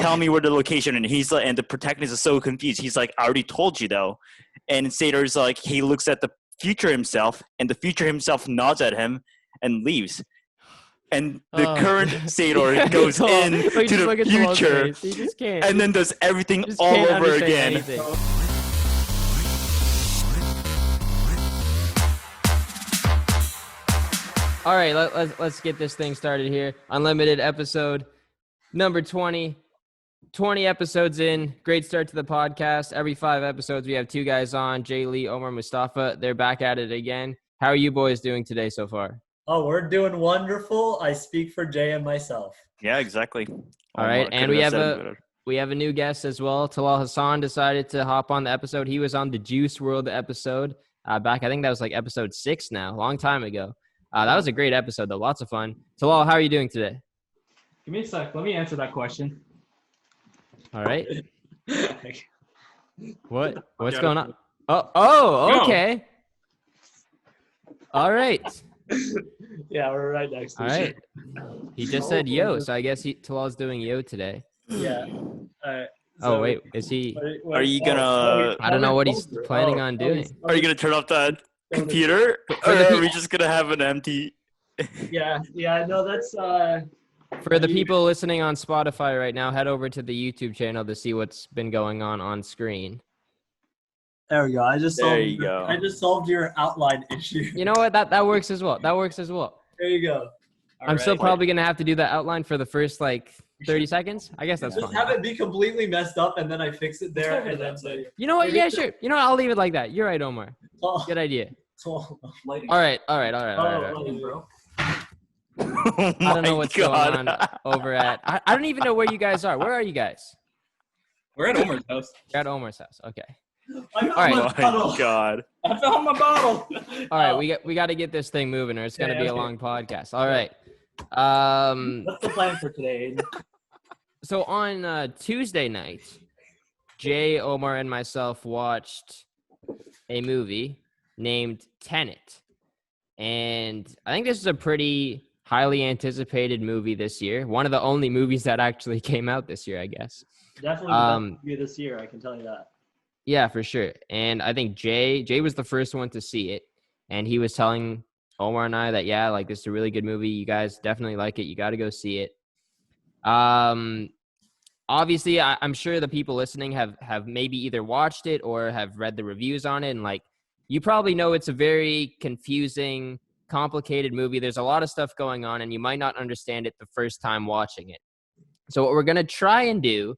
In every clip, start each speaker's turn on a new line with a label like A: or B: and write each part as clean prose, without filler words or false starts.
A: tell me where the location, and he's like, and the protagonist is so confused. He's like, I already told you though. And Sador's like, he looks at the future himself, and the future himself nods at him and leaves. And the current Sador goes into the future,
B: he just can't.
A: and then does everything all over again.
B: Anything. All right, let's get this thing started here. Unlimited episode number 20. 20 episodes in. Great start to the podcast. Every 5 episodes, we have 2 guys on, Jay Lee, Omar, Moustafa. They're back at it again. How are you boys doing today so far?
C: Oh, we're doing wonderful. I speak for Jay and myself.
A: Yeah, exactly.
B: All right, and we have a new guest as well. Talal Hasan decided to hop on the episode. He was on the Juice WRLD episode back. I think that was like episode 6 now, a long time ago. That was a great episode, though. Lots of fun. Talal, how are you doing today?
D: Give me a sec. Let me answer that question.
B: All right. What's going on? Oh, okay. All right.
C: Yeah, we're right next to
B: All right. He just said yo, so I guess Talal's doing yo today.
C: Yeah.
B: Oh, wait. Is he?
A: Are you gonna?
B: I don't know what he's planning on doing.
A: Are you gonna turn off that computer, or are we just gonna have an empty?
C: Yeah. No, that's.
B: For the people listening on Spotify right now, head over to the YouTube channel to see what's been going on screen.
C: There we go. I just solved your outline issue.
B: You know what? That works as well.
C: There you go.
B: I'm still probably gonna have to do the outline for the first 30 seconds. I guess that's
C: just
B: fine.
C: Have it be completely messed up, and then I fix it there, and then say.
B: You know what? Yeah, sure. You know what? I'll leave it like that. You're right, Omar. Good idea. All right.
C: Bro.
A: Oh
B: I don't know what's going on over at. I don't even know where you guys are. Where are you guys?
D: We're at Omar's house.
B: You're at Omar's house. Okay.
C: All
A: right. Oh my God.
D: I found my bottle.
B: All right, we got to get this thing moving, or it's gonna be a long podcast. All right.
C: What's the plan for today?
B: So on Tuesday night, Jay, Omar, and myself watched a movie named Tenet, and I think this is a pretty highly anticipated movie this year. One of the only movies that actually came out this year, I guess.
C: Definitely the best movie this year, I can tell you that.
B: Yeah, for sure. And I think Jay was the first one to see it, and he was telling Omar and I that, yeah, this is a really good movie. You guys definitely like it. You got to go see it. Obviously, I'm sure the people listening have maybe either watched it or have read the reviews on it, and you probably know it's a very confusing, complicated movie. There's a lot of stuff going on, and you might not understand it the first time watching it. So what we're going to try and do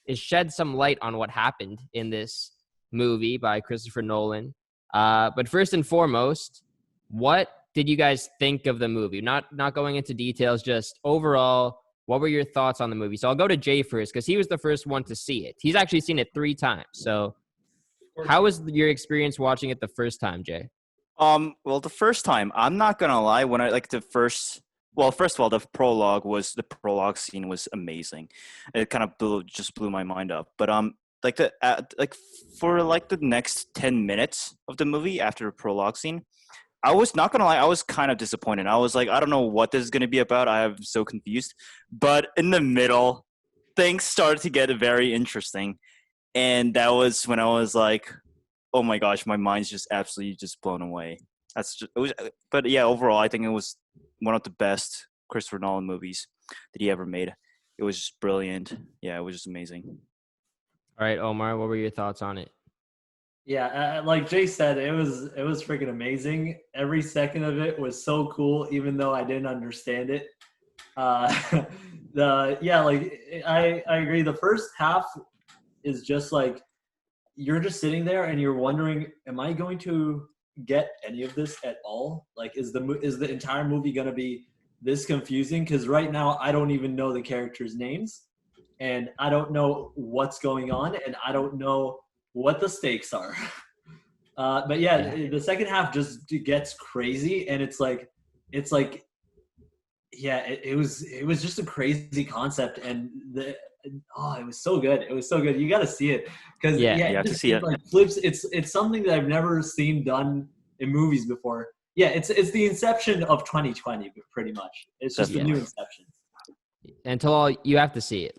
B: is shed some light on what happened in this movie by Christopher Nolan. But first and foremost, what did you guys think of the movie? Not going into details, just overall, what were your thoughts on the movie? So I'll go to Jay first, because he was the first one to see it. He's actually seen it 3 times. So how was your experience watching it the first time, Jay?
A: Well, the first time, I'm not gonna lie, when first of all, the prologue scene was amazing. It kind of blew my mind up. But for the next 10 minutes of the movie after the prologue scene, I was not gonna lie, I was kind of disappointed. I was like, I don't know what this is gonna be about. I am so confused. But in the middle, things started to get very interesting, and that was when I was like, oh my gosh, my mind's just absolutely just blown away. But yeah, overall, I think it was one of the best Christopher Nolan movies that he ever made. It was just brilliant. Yeah, it was just amazing.
B: All right, Omar, what were your thoughts on it?
C: Yeah, like Jay said, it was freaking amazing. Every second of it was so cool, even though I didn't understand it. I agree. The first half is just you're just sitting there and you're wondering, am I going to get any of this at all? Is the entire movie going to be this confusing? Because right now I don't even know the characters' names, and I don't know what's going on, and I don't know what the stakes are. But the second half just gets crazy, and it was just a crazy concept, and it was so good. It was so good. You got to see it, because
A: you have to see it.
C: Flips. It's something that I've never seen done in movies before. Yeah, it's the inception of 2020, pretty much. It's just a new inception.
B: And Talal, you have to see it.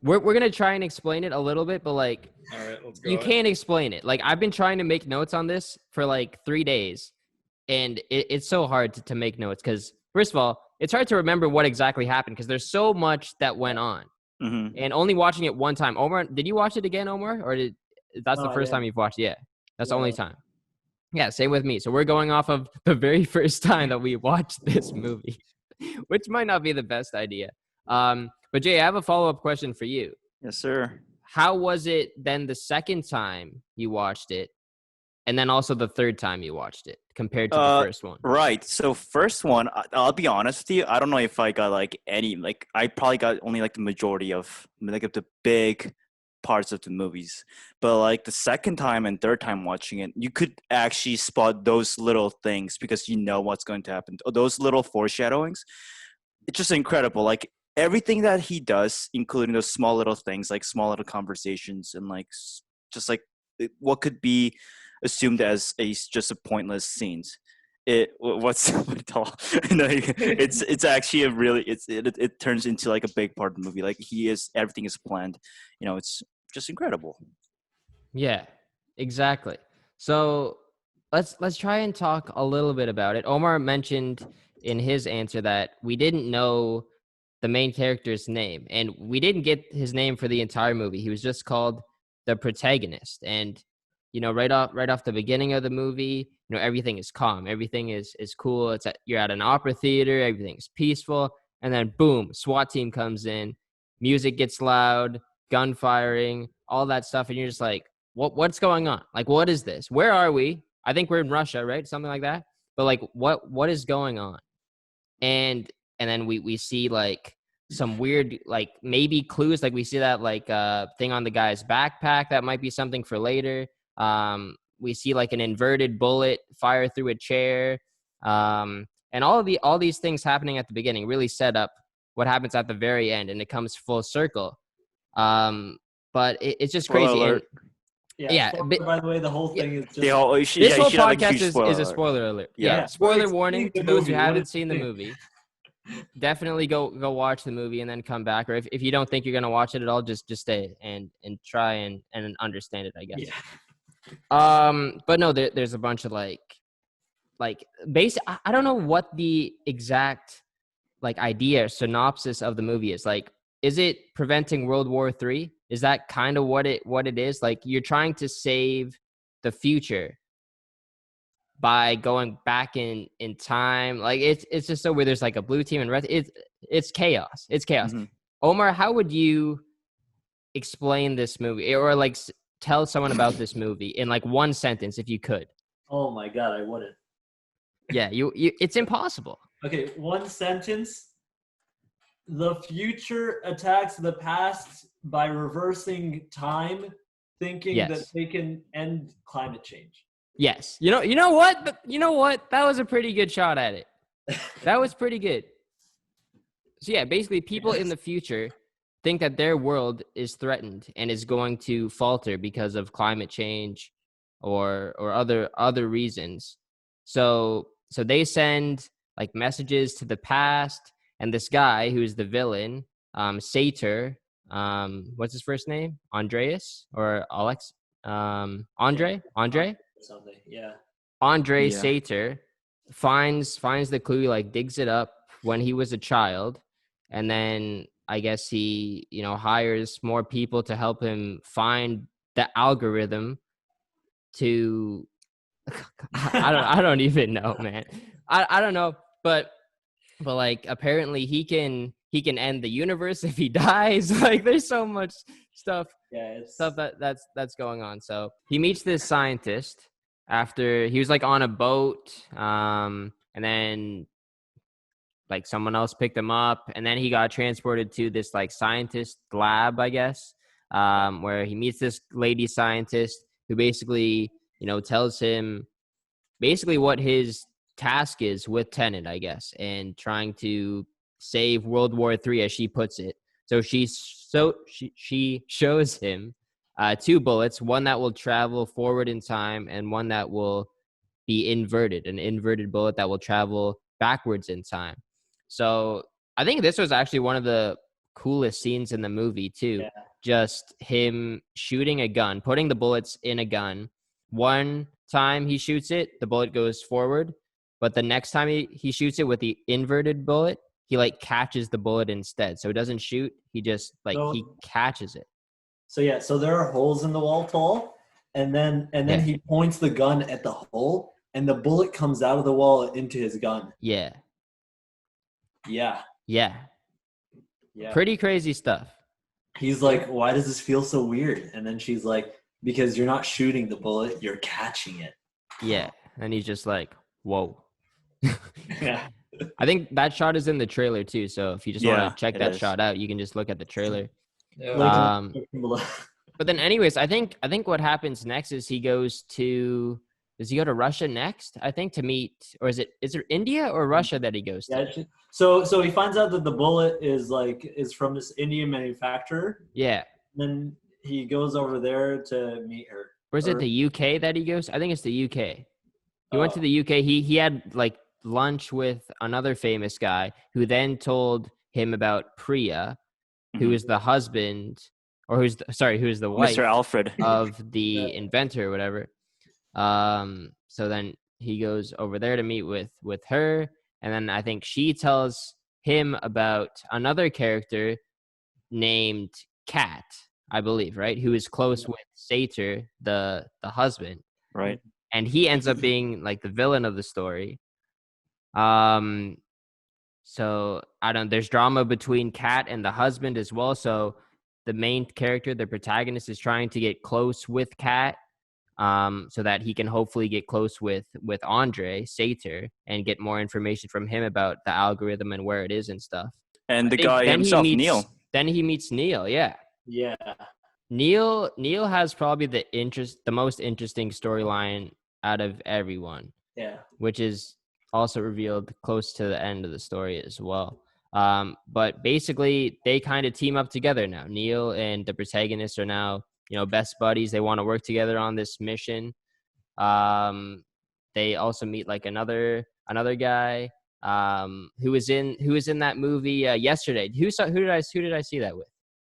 B: we're gonna try and explain it a little bit, but like
D: All right, let's go.
B: you can't explain it. Like I've been trying to make notes on this for like 3 days, and it's so hard to make notes because first of all, it's hard to remember what exactly happened because there's so much that went on.
A: Mm-hmm.
B: And only watching it one time. Omar, did you watch it again, Omar, or that's
C: No,
B: the
C: I
B: first time
C: didn't.
B: you've watched it? Yeah, that's the
C: Yeah.
B: only time. Yeah, same with me. So we're going off of the very first time that we watched this movie, which might not be the best idea. But Jay, I have a follow-up question for you.
A: Yes, sir.
B: How was it then the second time you watched it, and then also the third time you watched it compared to the first one?
A: Right. So first one, I'll be honest with you. I don't know if I got like any, like I probably got only like the majority of like of the big parts of the movies. But like the second time and third time watching it, you could actually spot those little things because you know what's going to happen. Those little foreshadowings. It's just incredible. Like everything that he does, including those small little things, like small little conversations and like just like what could be assumed as just a pointless scenes. It's actually a really it turns into like a big part of the movie. Like everything is planned. It's just incredible.
B: Yeah, exactly. So let's try and talk a little bit about it. Omar mentioned in his answer that we didn't know the main character's name, and we didn't get his name for the entire movie. He was just called the protagonist, and right off the beginning of the movie, everything is calm, everything is cool. You're at an opera theater, everything's peaceful, and then boom, SWAT team comes in, music gets loud, gun firing, all that stuff, and you're just like, what's going on? Like, what is this? Where are we? I think we're in Russia, right? Something like that. But like, what is going on? And then we see like some weird, like maybe clues, like we see that like thing on the guy's backpack that might be something for later. We see like an inverted bullet fire through a chair, and all these things happening at the beginning really set up what happens at the very end, and it comes full circle. But it's just
A: Spoiler
B: crazy.
A: alert.
B: And yeah,
C: spoiler, by the way, the whole thing is just
A: This whole
B: podcast is a spoiler alert. Yeah, spoiler warning to those who haven't seen the movie. Definitely go watch the movie and then come back. Or if you don't think you're gonna watch it at all, just stay and try and understand it, I guess. Yeah. But no, there's a bunch of like basic. I don't know what the exact like idea or synopsis of the movie is. Like, is it preventing World War III? Is that kind of what it is? Like, you're trying to save the future by going back in time. Like it's just so weird. There's like a blue team and red. It's chaos. It's chaos. Mm-hmm. Omar, how would you explain this movie, or like tell someone about this movie in like one sentence if you could?
C: Oh my God, I wouldn't.
B: Yeah, you it's impossible.
C: Okay, one sentence. The future attacks the past by reversing time, thinking that they can end climate change.
B: Yes. You know what? That was a pretty good shot at it. That was pretty good. So yeah, basically people in the future think that their world is threatened and is going to falter because of climate change or other reasons. So they send like messages to the past, and this guy who's the villain, Sator, what's his first name? Andreas or Alex? Andre?
C: Something, yeah.
B: Andre Sator finds the clue, like digs it up when he was a child, and then I guess he hires more people to help him find the algorithm to I don't even know, man. I don't know, but like apparently he can end the universe if he dies. Like there's so much stuff that's going on. So he meets this scientist after he was like on a boat, and then like someone else picked him up, and then he got transported to this like scientist lab, I guess, where he meets this lady scientist who basically tells him basically what his task is with Tenet, I guess, and trying to save World War III, as she puts it. So she shows him 2 bullets, one that will travel forward in time and one that will be inverted, an inverted bullet that will travel backwards in time. So I think this was actually one of the coolest scenes in the movie too.
C: Yeah.
B: Just him shooting a gun, putting the bullets in a gun. One time he shoots it, the bullet goes forward, but the next time he shoots it with the inverted bullet, he like catches the bullet instead. So it doesn't shoot, he just like he catches it.
C: So there are holes in the wall, Tal, and then he points the gun at the hole, and the bullet comes out of the wall into his gun.
B: Yeah.
C: Yeah.
B: Yeah.
C: Yeah.
B: Pretty crazy stuff.
C: He's like, why does this feel so weird? And then she's like, because you're not shooting the bullet, you're catching it.
B: Yeah. And he's just like, whoa.
C: Yeah.
B: I think that shot is in the trailer too. So if you just want to check that
A: is.
B: shot out, you can just look at the trailer.
D: Yeah.
B: But then anyways, I think what happens next is does he go to Russia next? I think to meet, or is it India or Russia that he goes to?
C: Yeah, so he finds out that the bullet is from this Indian manufacturer.
B: Yeah.
C: Then he goes over there to meet her.
B: Or is it the UK that he goes? I think it's the UK. He went to the UK. He had like lunch with another famous guy who then told him about Priya, who is the husband, or who's the wife,
A: Mr. Alfred
B: of the inventor or whatever. So then he goes over there to meet with her, and then I think she tells him about another character named Kat, I believe, right? Who is close with Sater, the husband.
A: right?
B: And he ends up being like the villain of the story. So there's drama between Kat and the husband as well. So the main character, the protagonist, is trying to get close with Kat, so that he can hopefully get close with Andre Sater and get more information from him about the algorithm and where it is and stuff.
A: And the guy himself, Neil.
B: Then he meets Neil. Yeah.
C: Yeah.
B: Neil has probably the most interesting storyline out of everyone.
C: Yeah.
B: Which is also revealed close to the end of the story as well. But basically, they kind of team up together now. Neil and the protagonist are now, best buddies. They want to work together on this mission. They also meet like another guy who was in that movie yesterday. Who did I see that with?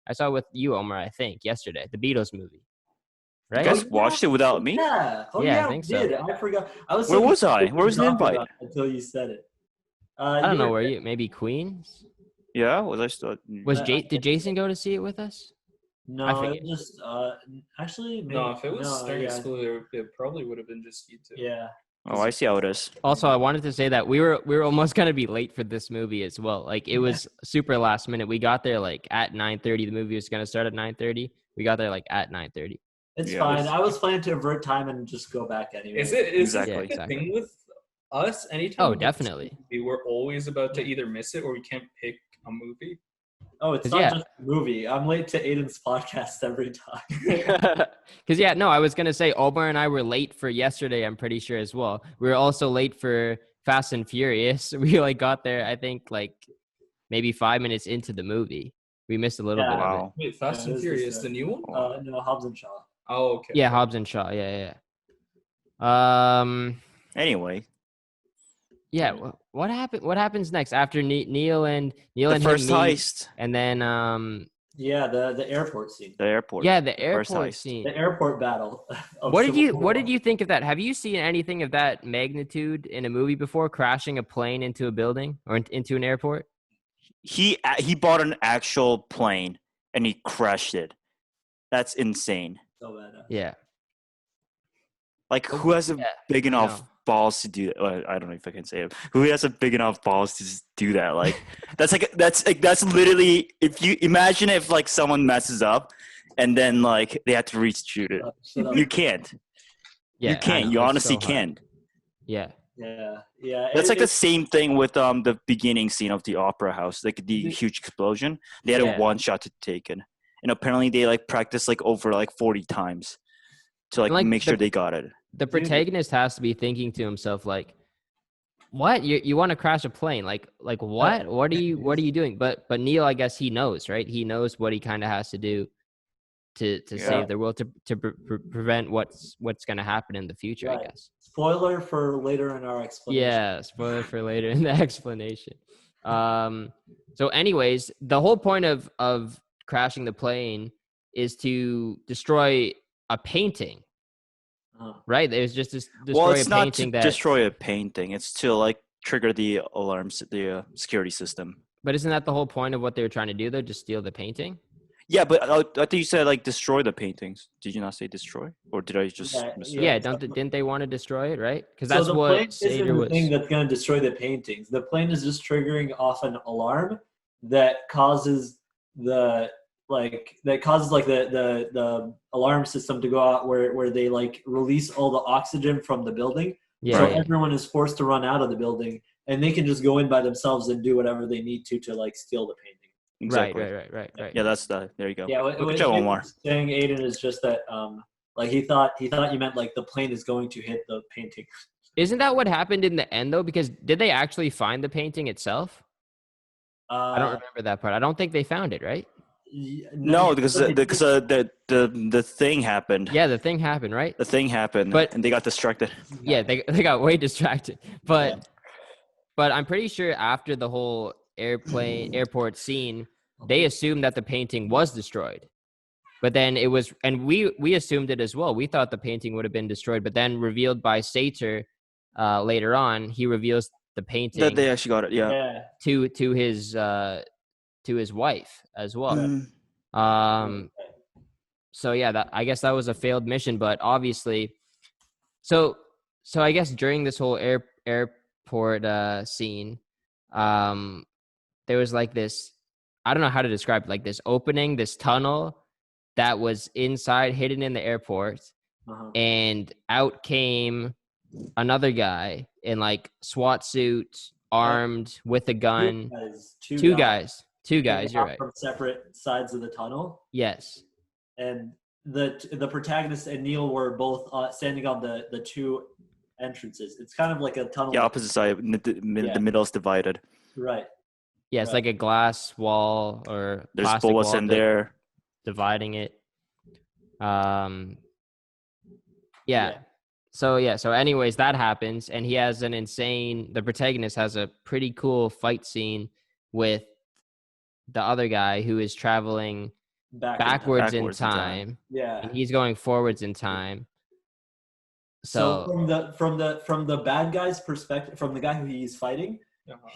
B: I saw it with you, Omar, I think, yesterday. The Beatles movie. Right?
A: You guys watched it without me?
C: Yeah.
B: I think so.
C: I forgot.
A: Where was I? Where was the invite?
C: Until you said it.
B: I don't know where you. Maybe Queens.
A: Yeah, was I still?
B: Did Jason go to see it with us?
C: No, it just actually. Maybe,
D: No, if it was Stern exclusive, it probably would have been just you two.
C: Yeah.
A: Oh, I see how it is.
B: Also, I wanted to say that we were almost gonna be late for this movie as well. Like it was super last minute. We got there like at 9:30. The movie was gonna start at 9:30. We got there like at 9:30.
C: It's fine. I was planning to avert time and just go back anyway.
D: Is it
A: Exactly.
D: the thing with us? Anytime.
B: Oh,
D: we
B: definitely.
D: We're always about to either miss it or we can't pick a movie.
C: Oh, it's not just a movie. I'm late to Aiden's podcast every time.
B: Because I was gonna say Omar and I were late for yesterday. I'm pretty sure as well. We were also late for Fast and Furious. We like got there, I think, like maybe 5 minutes into the movie. We missed a little bit of it.
D: Wait, Fast and Furious, the new one?
C: No, Hobbs and Shaw.
D: Oh, okay.
B: Yeah, Hobbs and Shaw. Yeah.
A: Anyway.
B: Yeah. What happened? What happens next after Neil and
A: The first heist,
B: and then
C: Yeah, the airport scene.
A: the airport.
B: Yeah, the airport
A: heist.
B: scene.
C: The airport battle.
B: What did you think of that? Have you seen anything of that magnitude in a movie before? Crashing a plane into a building or into an airport?
A: He bought an actual plane and he crashed it. That's insane.
C: So bad.
B: Yeah.
A: Like, who has a big enough balls to do that? Well, I don't know if I can say it. Who has a big enough balls to just do that? Like, that's literally, if you imagine if like someone messes up and then like they have to reshoot it. You can't.
B: Yeah.
A: You can't. You honestly can't.
B: Yeah.
C: Yeah.
A: That's like the same thing with the beginning scene of the opera house, like the huge explosion. They had a one shot to take it, and apparently they like practiced like over like 40 times to like make sure they got it.
B: The protagonist has to be thinking to himself like, "What? You want to crash a plane? Like what? What are you doing?" But Neil, I guess he knows, right? He knows what he kind of has to do to save the world, to prevent what's going to happen in the future, I guess.
C: Spoiler for later in our explanation.
B: Yeah, spoiler for later in the explanation. So anyways, the whole point of crashing the plane is to destroy a painting, right? It was just to destroy
A: it's
B: a
A: not to
B: painting that.
A: destroy a painting. It's to like trigger the alarms, the security system.
B: But isn't that the whole point of what they were trying to do, though? Just steal the painting?
A: Yeah, but I thought you said like destroy the paintings. Did you not say destroy, or did I just?
B: Yeah, didn't they want to destroy it, right? Because
C: So
B: that's
C: the
B: what
C: plane isn't
B: Sater
C: the
B: was.
C: thing that's going to destroy the paintings. The plane is just triggering off an alarm that causes the alarm system to go out where they like release all the oxygen from the building.
B: Yeah,
C: So
B: yeah.
C: everyone is forced to run out of the building, and they can just go in by themselves and do whatever they need to like steal the painting.
A: Exactly.
B: Right.
A: Yeah, that's the. There you go.
C: Yeah, what
A: Good job,
C: he
A: Omar.
C: was saying, Aiden, is just that like he thought you meant like the plane is going to hit the painting.
B: Isn't that what happened in the end, though? Because did they actually find the painting itself? I don't remember that part. I don't think they found it, right?
A: No, because the thing happened.
B: Yeah, the thing happened, right?
A: The thing happened,
B: But-
A: and they got distracted.
B: Yeah, they got way distracted. But I'm pretty sure after the whole airport scene, they assumed that the painting was destroyed. But then it was, and we assumed it as well. We thought the painting would have been destroyed, but then revealed by Sater later on, he reveals the painting
A: That they actually got it. Yeah.
B: to his wife as well.
A: Mm.
B: So yeah, I guess that was a failed mission, but obviously, so I guess during this whole airport scene, there was like this, I don't know how to describe it, like this opening, this tunnel that was inside, hidden in the airport, and out came another guy in like SWAT suit, armed with a gun. Two guys. You're right.
C: From separate sides of the tunnel.
B: Yes.
C: And the protagonist and Neil were both standing on the two entrances. It's kind of like a tunnel.
A: Yeah, opposite side. The middle is divided.
C: Right.
B: Yeah, it's like a glass wall or
A: There's
B: plastic
A: bullets
B: wall
A: in there.
B: dividing it. Yeah. So anyways, that happens, and he has the protagonist has a pretty cool fight scene with the other guy who is traveling backwards in time.
C: Yeah.
B: And he's going forwards in time.
C: So from the bad guy's perspective, from the guy who he's fighting,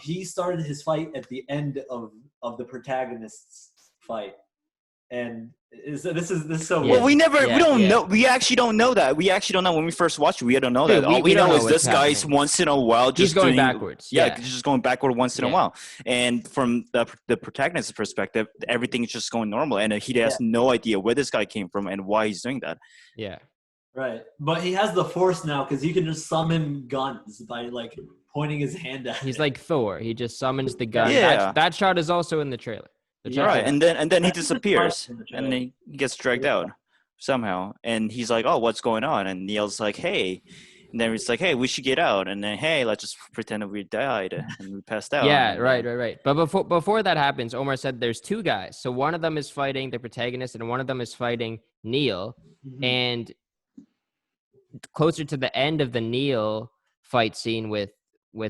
C: he started his fight at the end of the protagonist's fight. And this is so
A: Well, we don't know. We actually don't know that. We actually don't know when we first watched it. We don't know that. All we know is this guy's once in a while just
B: he's going
A: doing,
B: backwards.
A: Yeah, just going backward once in a while. And from the protagonist's perspective, everything's just going normal, and he has no idea where this guy came from and why he's doing that.
B: Yeah.
C: Right, but he has the force now because he can just summon guns by like pointing his hand at.
B: He's like Thor. He just summons the gun.
A: Yeah.
B: That shot is also in the trailer.
A: Right, and then he disappears, and then he gets dragged out somehow, and he's like, "Oh, what's going on?" And Neil's like, "Hey," and then it's like, "Hey, we should get out," and then, "Hey, let's just pretend that we died and we passed out."
B: Yeah, right. But before that happens, Omar said there's two guys. So one of them is fighting the protagonist, and one of them is fighting Neil.
C: Mm-hmm.
B: And closer to the end of the Neil fight scene with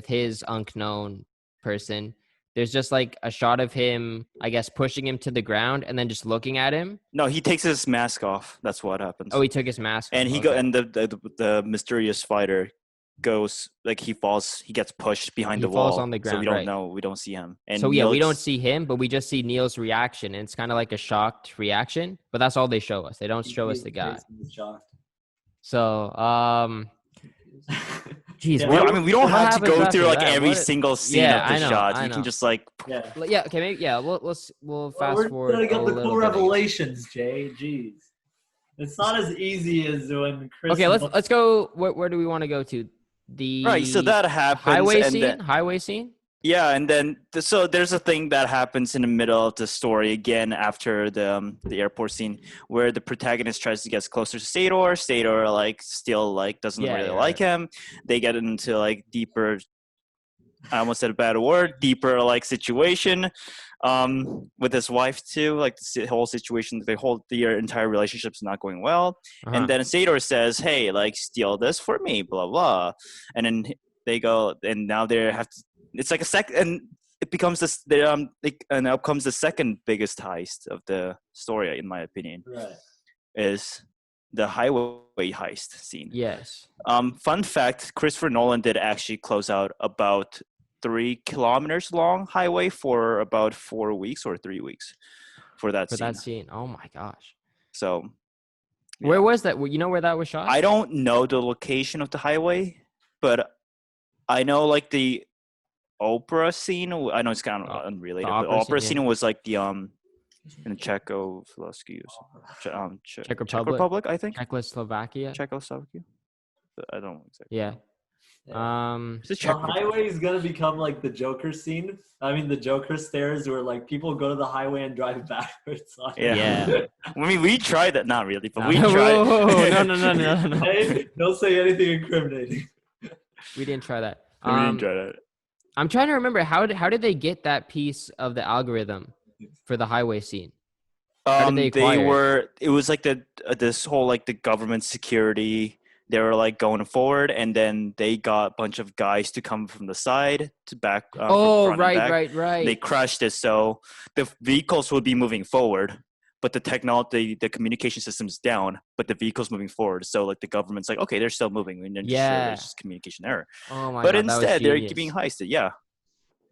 B: his unknown person, there's just like a shot of him, I guess, pushing him to the ground and then just looking at him.
A: No, he takes his mask off. That's what happens.
B: Oh, he took his mask off.
A: And the mysterious fighter goes, like, he falls, he gets pushed behind the wall.
B: He falls on the ground.
A: So we don't know, we don't see him. And
B: so we don't see him, but we just see Neil's reaction, and it's kind of like a shocked reaction. But that's all they show us. They don't show us the guy. So, geez,
A: Yeah, we don't have to go through like every single scene of the shot.
B: I
A: You
B: know.
A: can just like
B: Okay, we'll fast
C: We're
B: forward.
C: gonna get
B: a
C: the
B: little
C: cool
B: bit, I guess.
C: revelations, Jay. Jeez, it's not as easy as when Chris.
B: Okay, let's go. Where do we want to go to? The
A: right. So that happens.
B: Highway scene.
A: Yeah, and then so there's a thing that happens in the middle of the story again after the airport scene where the protagonist tries to get closer to Sador. Sador like still like doesn't really like him. They get into like deeper. I almost said a bad word. Deeper like situation with his wife too. Like the whole situation, their entire relationship's not going well. And then Sador says, "Hey, like steal this for me," blah blah. And then they go, and now they have to. It's like it becomes and now comes the second biggest heist of the story, in my opinion,
C: Right.
A: is the highway heist scene.
B: Yes.
A: Fun fact: Christopher Nolan did actually close out about 3 kilometers long highway for about 4 weeks or 3 weeks for that
B: For
A: scene.
B: that scene. Oh my gosh.
A: So,
B: Where
A: yeah.
B: was that? You know where that was shot?
A: I don't know the location of the highway, but I know like the opera scene. I know it's kind of unrelated, but opera scene was like the in Czechoslovakia,
B: Czech
A: Czech Republic, I think.
B: Czechoslovakia.
A: Czechoslovakia. I don't know exactly.
B: Yeah.
A: It's
C: The highway is gonna become like the Joker scene. I mean, the Joker stairs, where like people go to the highway and drive backwards.
B: Yeah.
A: I mean, we tried that. Not really, but
B: No,
A: we
B: whoa,
A: tried.
B: No.
C: Hey, don't say anything incriminating.
B: We didn't try that.
A: We didn't try that.
B: I'm trying to remember how did they get that piece of the algorithm for the highway scene? How did they acquire
A: it was like this whole like the government security. They were like going forward, and then they got a bunch of guys to come from the side to back.
B: Right.
A: They crashed it, so the vehicles would be moving forward, but the technology, the communication system's down, but the vehicle's moving forward. So like the government's like, okay, they're still moving, and then there's just communication error.
B: Oh my
A: but
B: God,
A: instead, they're being heisted. Yeah,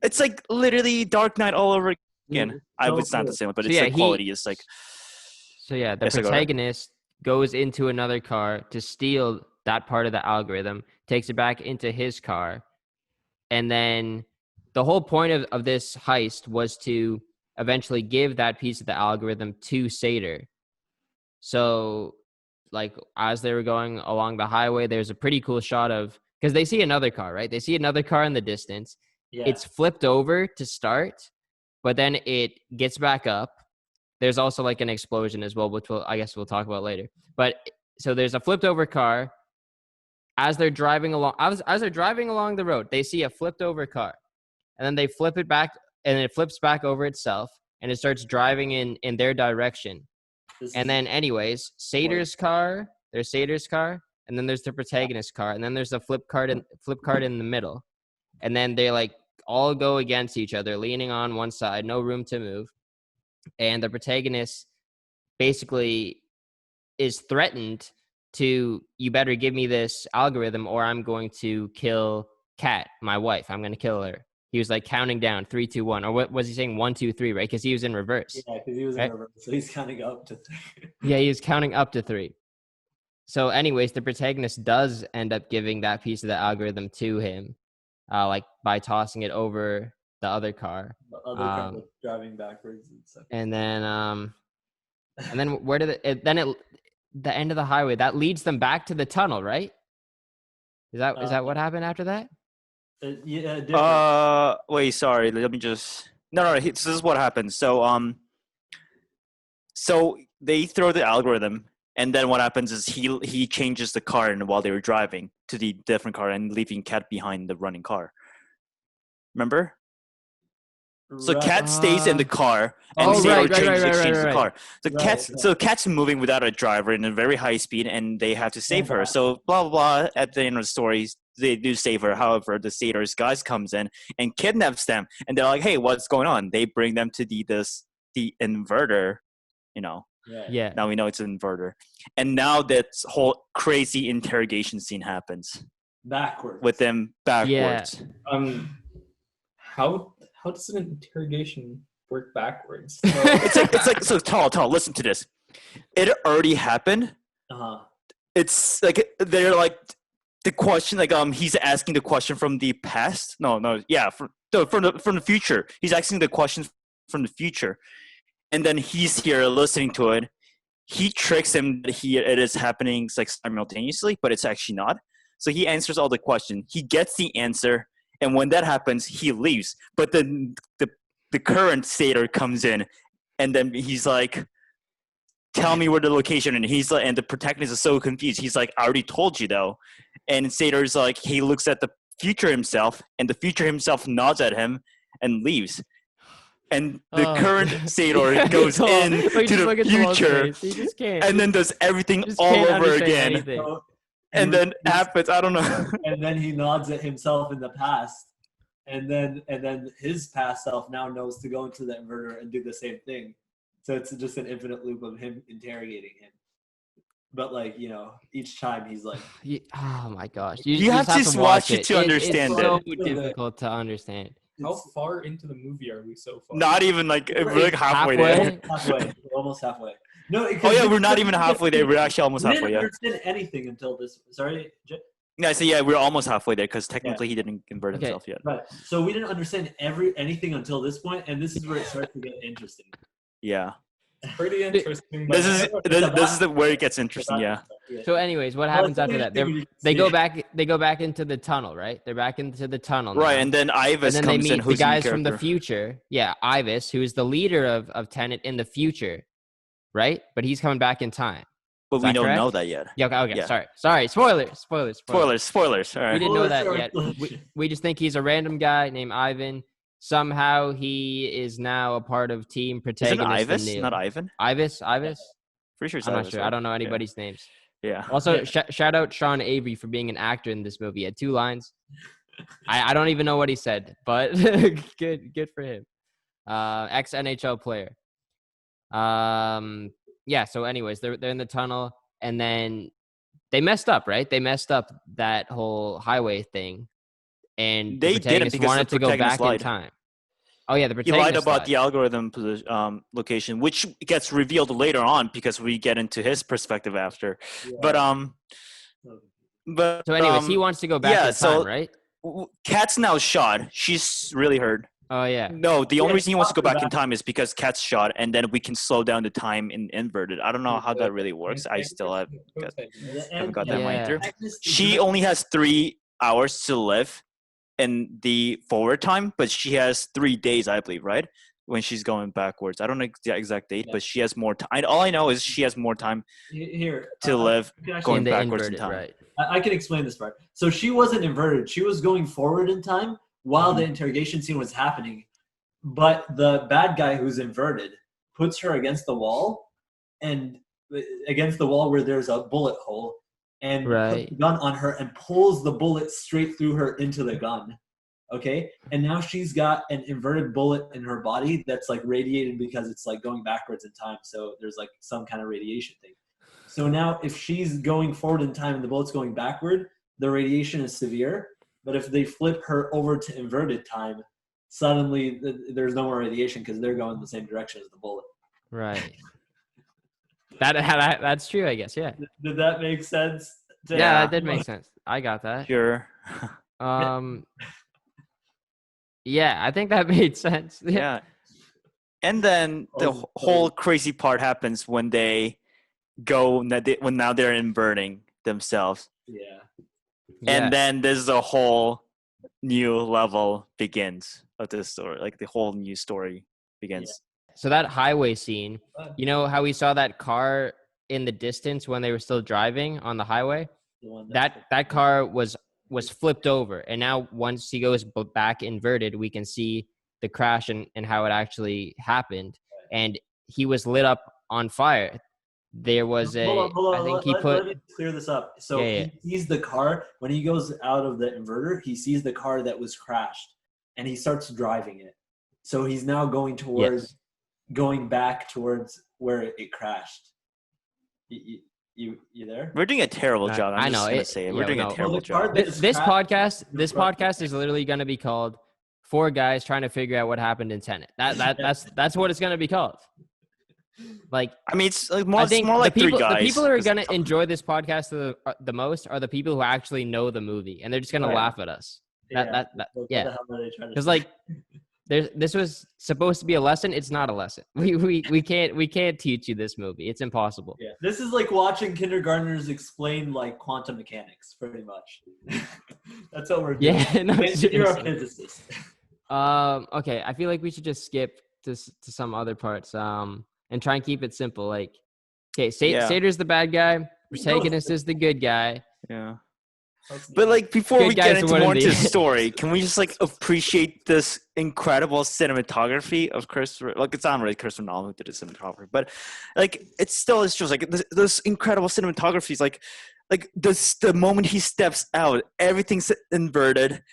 A: it's like literally Dark Knight all over again. It's not the same, but it's like quality is like.
B: So yeah, the protagonist goes into another car to steal that part of the algorithm, takes it back into his car, and then the whole point of this heist was to eventually give that piece of the algorithm to Sator. So, like, as they were going along the highway, there's a pretty cool shot of, because they see another car, right? They see another car in the distance. Yeah. It's flipped over to start, but then it gets back up. There's also like an explosion as well, which I guess we'll talk about later. But so there's a flipped over car. As they're driving along the road, they see a flipped over car, and then they flip it back, and it flips back over itself, and it starts driving in their direction. And then, anyways, Sator's car, there's Sator's car, and then there's the protagonist's car, and then there's a flip card in the middle, and then they like all go against each other, leaning on one side, no room to move, and the protagonist basically is threatened to, you better give me this algorithm or I'm going to kill Kat, my wife. I'm going to kill her. He was like counting down 3, 2, 1, or what was he saying? 1, 2, 3, right? Because he was in reverse.
C: Yeah, because he was in reverse, so he's counting up to 3.
B: Yeah, he was counting up to 3. So, anyways, the protagonist does end up giving that piece of the algorithm to him, like by tossing it over the other car.
C: The other car was driving backwards and stuff.
B: And then where did the end of the highway that leads them back to the tunnel, right? Is that what happened after that?
C: Yeah.
A: Wait, sorry. Let me just. No. This is what happened. So they throw the algorithm, and then what happens is he changes the car, and while they were driving to the different car and leaving Kat behind the running car. Remember? So Kat stays in the car, and changes the car. So Kat's moving without a driver in a very high speed, and they have to save her. So blah blah blah. At the end of the story, they do save her. However, the Sator's guys comes in and kidnaps them, and they're like, "Hey, what's going on?" They bring them to the inverter, you know.
B: Yeah.
A: Now we know it's an inverter, and now that whole crazy interrogation scene happens.
C: Backwards.
A: With them backwards.
D: Yeah. How does an interrogation work backwards?
A: It's like so Talal, listen to this. It already happened. It's like they're like the question, like he's asking the question from the past. From the future. He's asking the questions from the future, and then he's here listening to it. He tricks him that it is happening like simultaneously, but it's actually not. So he answers all the questions. He gets the answer. And when that happens, he leaves. But then the current Sator comes in, and then he's like, "Tell me where the location." And he's like, and the protagonist is so confused. He's like, "I already told you, though." And Sator's like, he looks at the future himself, and the future himself nods at him and leaves. And the current Sator goes in to the future, and then does everything all over again. And then happens, I don't know.
C: And then he nods at himself in the past. and then his past self now knows to go into the inverter and do the same thing. So it's just an infinite loop of him interrogating him. But like, you know, each time he's like,
B: Oh my gosh!
A: You have
B: just
A: to watch it to understand
B: it's so
C: it.
B: difficult to understand.
D: How far into the movie are we so far?
A: Not even like we're like halfway there.
C: halfway, almost halfway. No,
A: Oh yeah, we're not even halfway there. We're actually almost
C: we
A: halfway.
C: didn't
A: Yeah.
C: understand anything until this. Sorry,
A: Yeah. So yeah, we're almost halfway there because technically he didn't convert
B: Okay.
A: himself yet.
C: right. So we didn't understand anything until this point, and this is where it starts to get interesting.
A: Yeah.
D: Pretty interesting.
A: This is
C: It's
A: where it gets interesting. Yeah.
B: So, anyways, what happens after that? They go back. They go back into the tunnel, right? They're back into the tunnel.
A: Right,
B: now.
A: and then Ivis
B: And then they
A: comes in.
B: meet
A: Who's
B: the guys
A: the
B: from the
A: character.
B: future. Yeah, Ivis, who is the leader of Tenet in the future, right? But he's coming back in time.
A: But
B: Is
A: we
B: that
A: don't
B: correct?
A: know that yet.
B: Yeah, okay.
A: Yeah.
B: Sorry. Spoilers.
A: Spoilers. All
B: We
A: right.
B: didn't know that
C: Spoilers
B: yet.
C: are-
B: We just think he's a random guy named Ivan. Somehow he is now a part of team
A: Isn't
B: protagonist.
A: Ivis,
B: Neil.
A: not Ivan?
B: Ivis.
A: Pretty sure it's
B: I'm not
A: Ivis,
B: sure.
A: right?
B: I don't know anybody's names.
A: Yeah.
B: Also,
C: Yeah.
B: shout out Sean Avery for being an actor in this movie. He had 2 lines. I don't even know what he said, but good for him. Ex NHL player. Yeah. So, anyways, they're in the tunnel, and then they messed up, right? They messed up that whole highway thing, and
A: They
B: the
A: didn't
B: protagonist
A: because
B: wanted
A: the
B: to go
A: protagonist
B: back in
A: lied.
B: time. Oh yeah, the
A: He
B: protagonist
A: lied about
B: lied.
A: the algorithm location, which gets revealed later on because we get into his perspective after. But
B: So, anyways, he wants to go back
A: yeah,
B: in time,
A: so-
B: right?
A: Kat's now shot. She's really hurt.
B: Oh yeah.
A: No, the only
C: Yeah,
A: reason he wants to go
C: talk
A: back in
C: about-
A: time is because Kat's shot, and then we can slow down the time in inverted. I don't know how that really works. I still haven't got that
B: Yeah.
A: mind through. She only has 3 hours to live in the forward time, but she has 3 days, I believe, right? When she's going backwards. I don't know the exact date, but she has more time. All I know is she has more time
C: Here
A: to live
C: I can actually-
A: going
B: In the
A: backwards in
B: inverted,
A: time.
B: right?
C: I can explain this part. So she wasn't inverted. She was going forward in time while the interrogation scene was happening. But the bad guy who's inverted puts her against the wall where there's a bullet hole and
B: Right.
C: puts the gun on her and pulls the bullet straight through her into the gun. Okay? And now she's got an inverted bullet in her body that's like radiated because it's like going backwards in time. So there's like some kind of radiation thing. So now if she's going forward in time and the bullet's going backward, the radiation is severe. But if they flip her over to inverted time, suddenly there's no more radiation because they're going the same direction as the bullet.
B: Right. That's true, I guess. Yeah.
C: Did that make sense?
B: Yeah, that did make sense. I got that.
A: Sure.
B: Yeah, I think that made sense.
A: Yeah. And then the whole crazy part happens when they go when now they're inverting themselves,
C: Yeah.
B: Yeah.
A: and then there's a whole new level begins of this story. Like the whole new story begins.
B: So that highway scene, you know how we saw that car in the distance when they were still driving on the highway?
C: The one
B: That car was flipped over, and now once he goes back inverted, we can see the crash and how it actually happened. And he was lit up on fire. There was
C: Hold on,
B: I think he
C: let
B: put
C: me clear this up. So
B: Yeah.
C: he sees the car when he goes out of the inverter. He sees the car that was crashed, and he starts driving it. So he's now going towards going back towards where it crashed. You there?
A: We're doing a terrible job.
B: I
A: I'm
B: know,
A: just gonna
B: it-
A: say it.
B: yeah,
A: We're doing
B: no.
A: a terrible
C: Well, the car
A: job.
C: that-
B: this podcast is literally going to be called 4 Guys Trying to Figure Out What Happened in Tenet. That's what it's going to be called. Like,
A: I mean, it's like
B: I think
A: more like
B: the
A: 3 guys.
B: the people who are
A: 'cause-
B: going to enjoy this podcast the most are the people who actually know the movie, and they're just going to
C: Right.
B: laugh at us. That
C: What
B: yeah.
C: the hell are they trying to
B: Because
C: say?
B: like, this was supposed to be a lesson. It's not a lesson. We can't teach you this movie. It's impossible.
C: Yeah, this is like watching kindergartners explain like quantum mechanics, pretty much. That's what we're doing.
B: Yeah, no,
C: You're a
B: seriously.
C: physicist.
B: Okay, I feel like we should just skip to some other parts. And try and keep it simple. Like, okay,
A: Yeah.
B: Sater's the bad guy. Protagonist is the good guy.
A: Yeah. But like before
B: Good
A: we
B: guys
A: get
B: to
A: into
B: win
A: more
B: in
A: into
B: the
A: the story, can we just like appreciate this incredible cinematography of Christopher? Like it's not really Christopher Nolan who did the cinematography, but like it's just like this incredible cinematography is like this the moment he steps out, everything's inverted.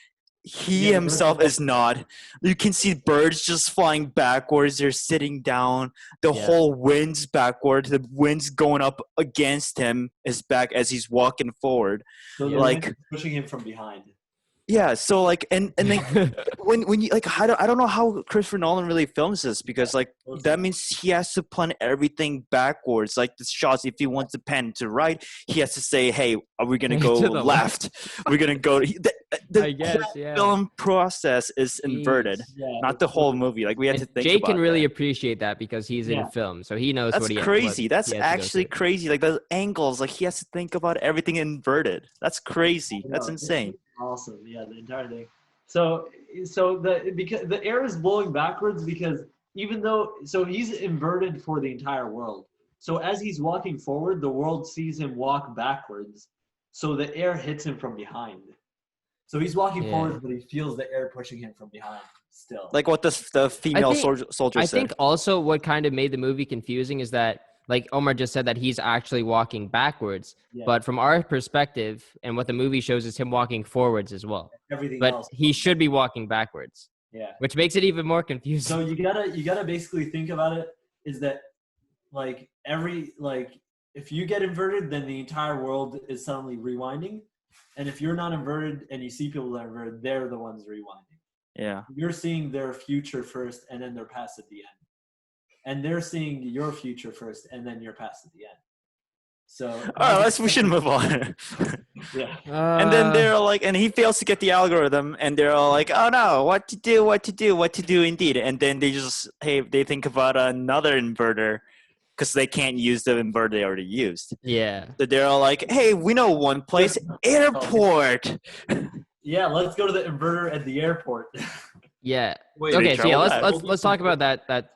A: he himself is not. You can see birds just flying backwards. They're sitting down. The whole wind's backward. The wind's going up against him, his back as he's walking forward.
C: So the
A: like
C: wind is pushing him from behind.
A: Yeah, so like and then when you like I don't know how Christopher Nolan really films this, because like that means he has to plan everything backwards. Like the shots, if he wants the pen to right, he has to say, "Hey, are we gonna go
B: To the
A: left? We're gonna go." The
B: I guess,
A: whole film process is inverted, not the whole movie. Like we had to think
B: Jake
A: about
B: can really
A: that.
B: appreciate that because he's in film, so he knows
A: That's
B: what he.
A: crazy.
B: What
A: That's
B: he has to go
A: actually
B: through.
A: crazy. Like the angles, like he has to think about everything inverted. That's crazy. That's
C: No,
A: insane.
C: Awesome. Yeah, the entire thing. So because the air is blowing backwards, because even though he's inverted for the entire world. So as he's walking forward, the world sees him walk backwards. So the air hits him from behind. So he's walking forward, but he feels the air pushing him from behind still.
A: Like what the female soldier
B: I
A: said.
B: think also what kind of made the movie confusing is that, like Omar just said, that he's actually walking backwards.
C: Yeah.
B: But from our perspective, and what the movie shows is him walking forwards as well.
C: Everything
B: But
C: else.
B: he should be walking backwards.
C: Yeah.
B: Which makes it even more confusing.
C: So you gotta basically think about it is that like if you get inverted, then the entire world is suddenly rewinding. And if you're not inverted and you see people that are inverted, they're the ones rewinding.
A: Yeah.
C: You're seeing their future first and then their past at the end. And they're seeing your future first and then your past at the end. So
A: all right, we should move on.
C: yeah.
A: And then they're like, and he fails to get the algorithm, and they're all like, "Oh no, what to do indeed." And then they think about another inverter because they can't use the inverter they already used.
B: Yeah.
A: So they're all like, "Hey, we know one place, airport."
C: Yeah, let's go to the inverter at the airport.
B: Yeah.
D: Wait,
B: Okay, so yeah,
A: travel
B: let's talk about that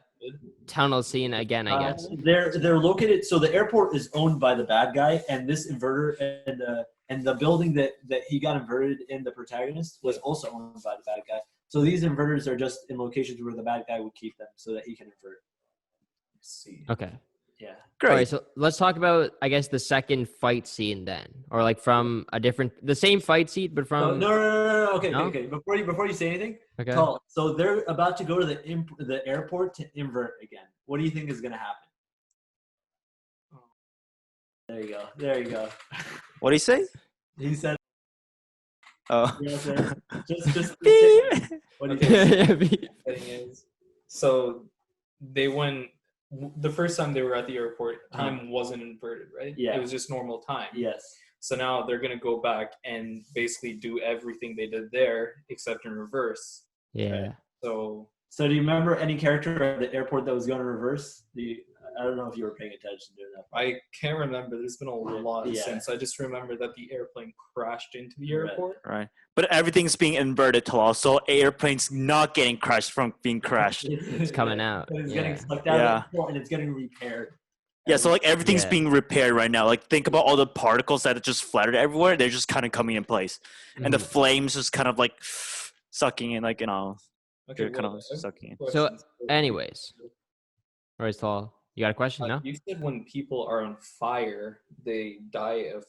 B: tunnel scene again, I guess.
C: They're located. So the airport is owned by the bad guy, and this inverter and the building that he got inverted in, the protagonist, was also owned by the bad guy. So these inverters are just in locations where the bad guy would keep them so that he can invert. Let's see.
B: Okay.
C: Yeah.
A: Great.
B: All right, so let's talk about, I guess, the second fight scene then, or like from the same fight scene, but from.
C: No. Okay,
B: No?
C: okay. Before you say anything,
B: Okay.
C: Talal, so they're about to go to the airport to invert again. What do you think is going to happen? There you go.
A: What do you say?
C: He said.
A: Oh.
C: Yeah, just
A: Beep.
C: what do you think?
D: Thing is, so they went the first time they were at the airport. Time wasn't inverted, right?
C: Yeah.
D: It was just normal time.
C: Yes.
D: So now they're gonna go back and basically do everything they did there except in reverse.
B: Yeah.
D: So
C: So do you remember any character at the airport that was going to reverse? I don't know if you were paying attention to that.
D: I can't remember. There's been a lot
C: Yeah.
D: since. I just remember that the airplane crashed into the airport.
A: Right. But everything's being inverted, Talal. So airplane's not getting crashed from being crashed.
B: It's coming out.
C: And it's
B: Yeah.
C: getting sucked out of the airport and it's getting repaired.
A: Yeah, so like everything's
B: Yeah.
A: being repaired right now. Like think about all the particles that are just flattered everywhere. They're just kind of coming in place. And the flames just kind of like sucking in, like,
D: Okay,
A: they're kind
D: well,
A: of sucking in.
B: So,
D: questions.
B: anyways. All right, Saul, you got a question? No?
D: You said when people are on fire, they die of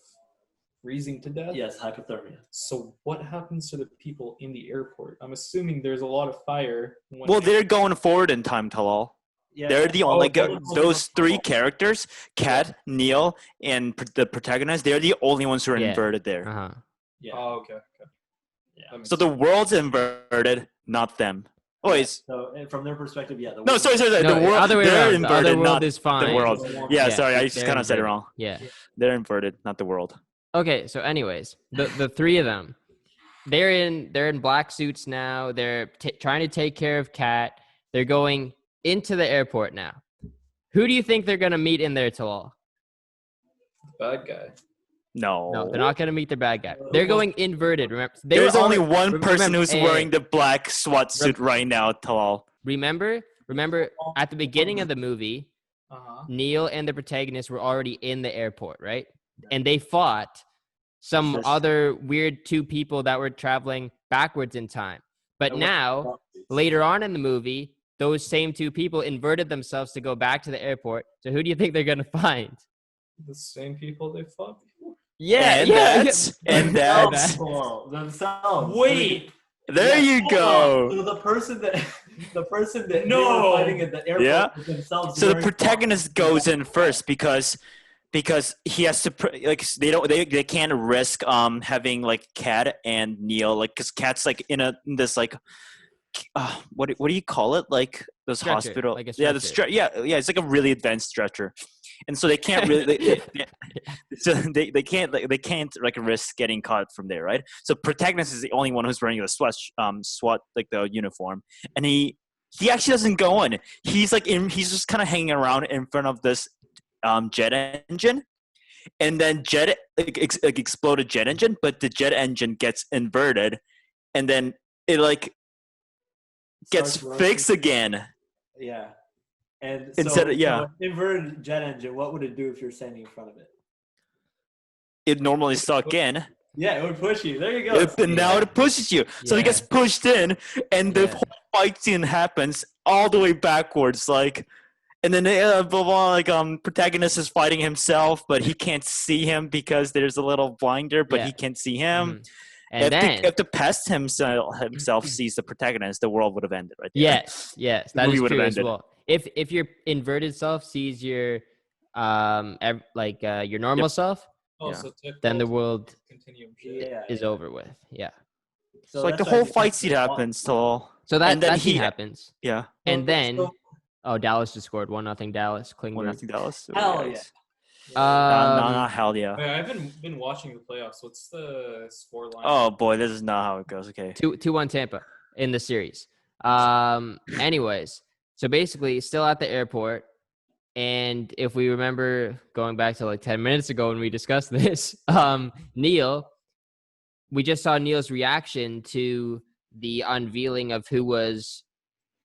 D: freezing to death?
C: Yes, hypothermia.
D: So what happens to the people in the airport? I'm assuming there's a lot of fire.
A: Well, they're going forward in time, Talal.
C: Yeah.
A: They're the only
D: they're-
A: those three characters, Kat, Neil, and the protagonist. They're the only ones who are
B: Yeah.
A: inverted there.
B: Uh-huh.
C: Yeah.
D: Oh, okay.
C: Yeah.
D: That makes
A: So the world's inverted, not them. Oh, wait.
C: So from their perspective, yeah.
A: No, sorry.
B: No,
A: The world,
B: other way
A: they're
B: around. The
A: inverted,
B: other world
A: not
B: is fine.
A: the world. Yeah, sorry, I just
B: they're
A: kind of said it
B: inverted.
A: wrong.
B: Yeah.
A: They're inverted, not the world.
B: Okay, so anyways, the three of them, they're in black suits now. They're trying to take care of Kat. They're going into the airport now. Who do you think they're gonna meet in there, Talal?
D: Bad guy.
A: No.
B: No, they're not gonna meet the bad guy. They're going inverted. Remember,
A: There's only one person
B: remember-
A: who's wearing the black SWAT suit right now, Talal.
B: Remember at the beginning of the movie,
D: Uh-huh.
B: Neil and the protagonist were already in the airport, right? And they fought some
C: Yes.
B: other weird two people that were traveling backwards in time. But now, later on in the movie, those same two people inverted themselves to go back to the airport. So who do you think they're gonna find?
D: The same people they fought before.
A: And that's
C: Themselves.
D: Wait,
A: There
C: Yeah.
A: you go.
C: So the person that they
D: No.
C: were fighting at the airport
A: Yeah.
C: with themselves.
A: So the
C: wearing
A: protagonist goes in first because he has to like they can't risk having like Kat and Neil, like, because Kat's like in this like what do you call it, like those
B: Stretcher,
A: hospital,
B: like a
A: yeah, the
B: stretcher.
A: yeah, it's like a really advanced stretcher, and so they can't really so they can't like risk getting caught from there, right? So protagonist is the only one who's wearing the SWAT like the uniform, and he actually doesn't go in. He's he's just kind of hanging around in front of this jet engine, and then exploded jet engine, but the jet engine gets inverted, and then it like gets
C: starts
A: fixed
C: rotating.
A: again.
C: Yeah. And
A: Instead
C: so,
A: of- yeah.
C: so an inverted jet engine, what would it do if you're standing in front of it?
A: It normally stuck in,
C: Yeah, it would push you. There you go.
A: and now it pushes you. So he
B: Yeah.
A: gets pushed in, and the
B: Yeah.
A: whole fight scene happens all the way backwards, like. And then protagonist is fighting himself, but he can't see him because there's a little blinder, but
B: Yeah.
A: he can't see him.
B: Mhm. And then
A: If the pest himself sees the protagonist, the world would have ended right there.
B: yes,
A: The
B: that
A: movie
B: is
A: would have
B: true as
A: ended.
B: well. If your inverted self sees your your normal self,
D: Oh,
A: Yeah.
D: so
B: then the
D: typical
B: world
D: continuum.
C: Yeah.
B: is over with. Yeah.
A: So like the
C: that's why
A: whole
C: they
A: fight
C: have
A: scene
C: to-
A: happens till
B: So that
A: And then
B: that scene
A: he-
B: happens,
A: yeah.
B: and then
C: So-
B: Dallas just scored 1-0 Dallas. Klingberg.
A: 1-0 Dallas.
C: Hell
A: Yes.
C: yeah.
A: Not hell yeah.
D: Wait, I haven't been watching the playoffs. What's the score line?
A: Oh boy, this is not how it goes. Okay.
B: 2-1 Tampa in the series. Anyways, so basically, still at the airport, and if we remember going back to like 10 minutes ago when we discussed this, Neil, we just saw Neil's reaction to the unveiling of who was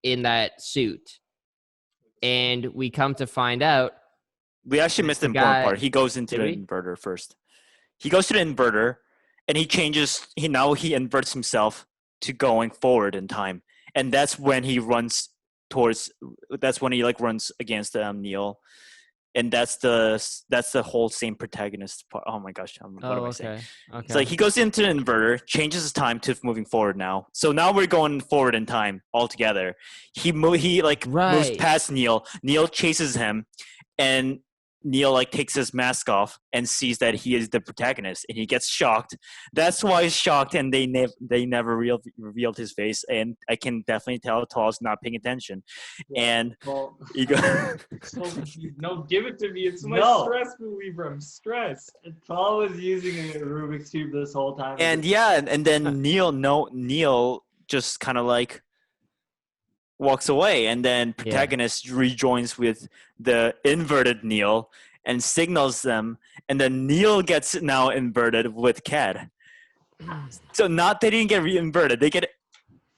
B: in that suit, and we come to find out.
A: We actually missed the
B: The
A: important
B: guy-
A: part. He goes into
B: Did
A: the
B: we?
A: inverter first. He goes to the inverter, and he changes. He inverts himself to going forward in time, and that's when he runs towards. That's when he like runs against Neil, and that's the whole same protagonist part. Oh my gosh, what am I saying?
B: Okay.
A: It's like he goes into the inverter, changes his time to moving forward now. So now we're going forward in time altogether. He moves
B: Right.
A: past Neil. Neil chases him, and Neil like takes his mask off and sees that he is the protagonist, and he gets shocked. That's why he's shocked, and they never revealed his face, and I can definitely tell Tal's not paying attention.
C: Yeah.
A: And
C: Well,
A: he goes,
D: No, give it to me. It's my
C: No.
D: stress reliever. I'm stressed.
C: Paul was using a Rubik's Cube this whole time.
A: and yeah, and then Neil just kind of like walks away, and then protagonist rejoins with the inverted Neil and signals them, and then Neil gets now inverted with Kat. So not they didn't get re-inverted, they get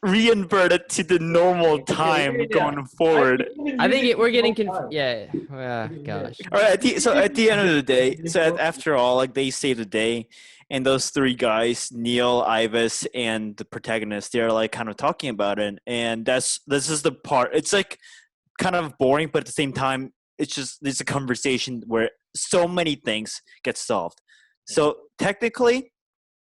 A: re-inverted to the normal time
C: yeah.
A: going forward.
B: I think we're getting confused. Yeah. Gosh.
A: All right. So at the end of the day, after all, like they save the day, and those three guys, Neil, Ivis, and the protagonist, they're like kind of talking about it, and this is the part. It's like kind of boring, but at the same time, it's a conversation where so many things get solved. So technically,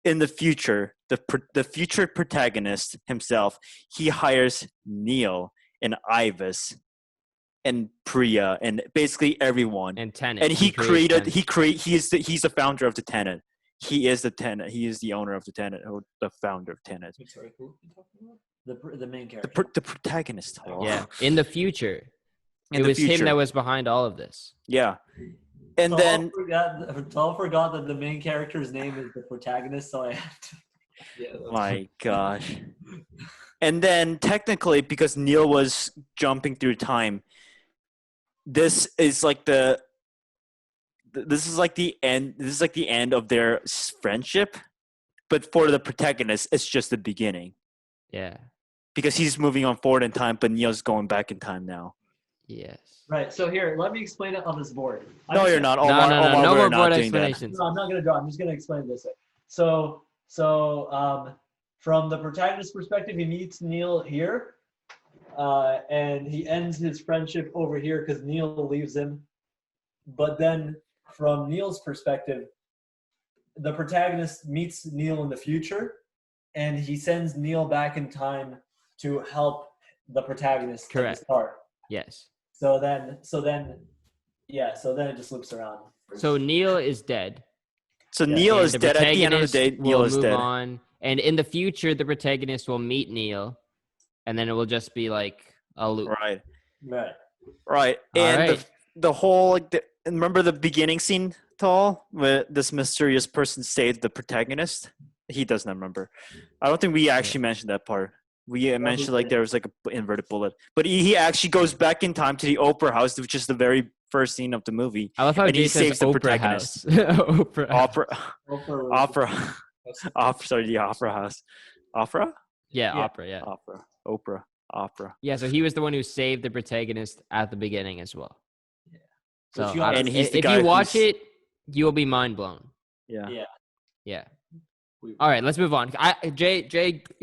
A: in the future, the future protagonist himself, he hires Neil and Ivis and Priya and basically everyone.
B: And Tenet.
A: And
B: he's
A: the founder of the Tenet. He is the Tenet. He is the owner of the Tenet, or the founder of Tenet.
D: I'm sorry, who are you talking about?
C: the main character.
A: The protagonist.
B: Yeah. In the future.
A: In
B: It
A: the
B: was him
A: future.
B: that was behind all of this.
A: Yeah. And then
C: Tal forgot that the main character's name is the protagonist, so I have to.
D: Yeah, that's
A: my gosh. And then technically, because Neil was jumping through time, this is like the end. This is like the end of their friendship. But for the protagonist, it's just the beginning,
B: Yeah.
A: because he's moving on forward in time, but Neil's going back in time now.
B: Yes.
C: Right. So here, let me explain it on this board.
A: No, you're not. Omar,
B: No
A: Omar, we're
B: more
A: not
B: board
A: doing that.
B: explanations.
C: No, I'm not gonna draw. I'm just gonna explain this. So, from the protagonist's perspective, he meets Neil here, and he ends his friendship over here because Neil leaves him. But then, from Neil's perspective, the protagonist meets Neil in the future, and he sends Neil back in time to help the protagonist at
B: Correct.
C: the start.
B: Yes.
C: So then it just loops around.
B: So Neil is dead.
A: So
C: Yeah.
A: Neil
B: and
A: is dead. At the end of the day, Neil
B: will
A: is
B: move
A: dead.
B: on. And in the future, the protagonist will meet Neil, and then it will just be like a loop.
A: Right.
C: Right.
A: Right.
B: All
A: And
B: right.
A: the whole remember the beginning scene, Tal, where this mysterious person saved the protagonist? He does not remember. I don't think we actually mentioned that part. We mentioned like there was like an inverted bullet, but he actually goes back in time to the opera house, which is the very first scene of the movie.
B: I love how
A: And he
B: Jay says
A: saves the
B: Oprah
A: protagonist.
B: House. Oprah.
A: Opera. Sorry, the opera house. Opera?
B: Yeah,
C: Yeah.
B: opera. Yeah.
A: Opera.
B: Yeah. So he was the one who saved the protagonist at the beginning as well.
C: Yeah.
B: So
C: But you
B: I don't-
A: And he's the
B: if
A: guy
B: you watch
A: who's-
B: it, you will be mind blown.
A: Yeah.
C: Yeah.
B: Yeah.
C: We-
B: All right, let's move on. Jay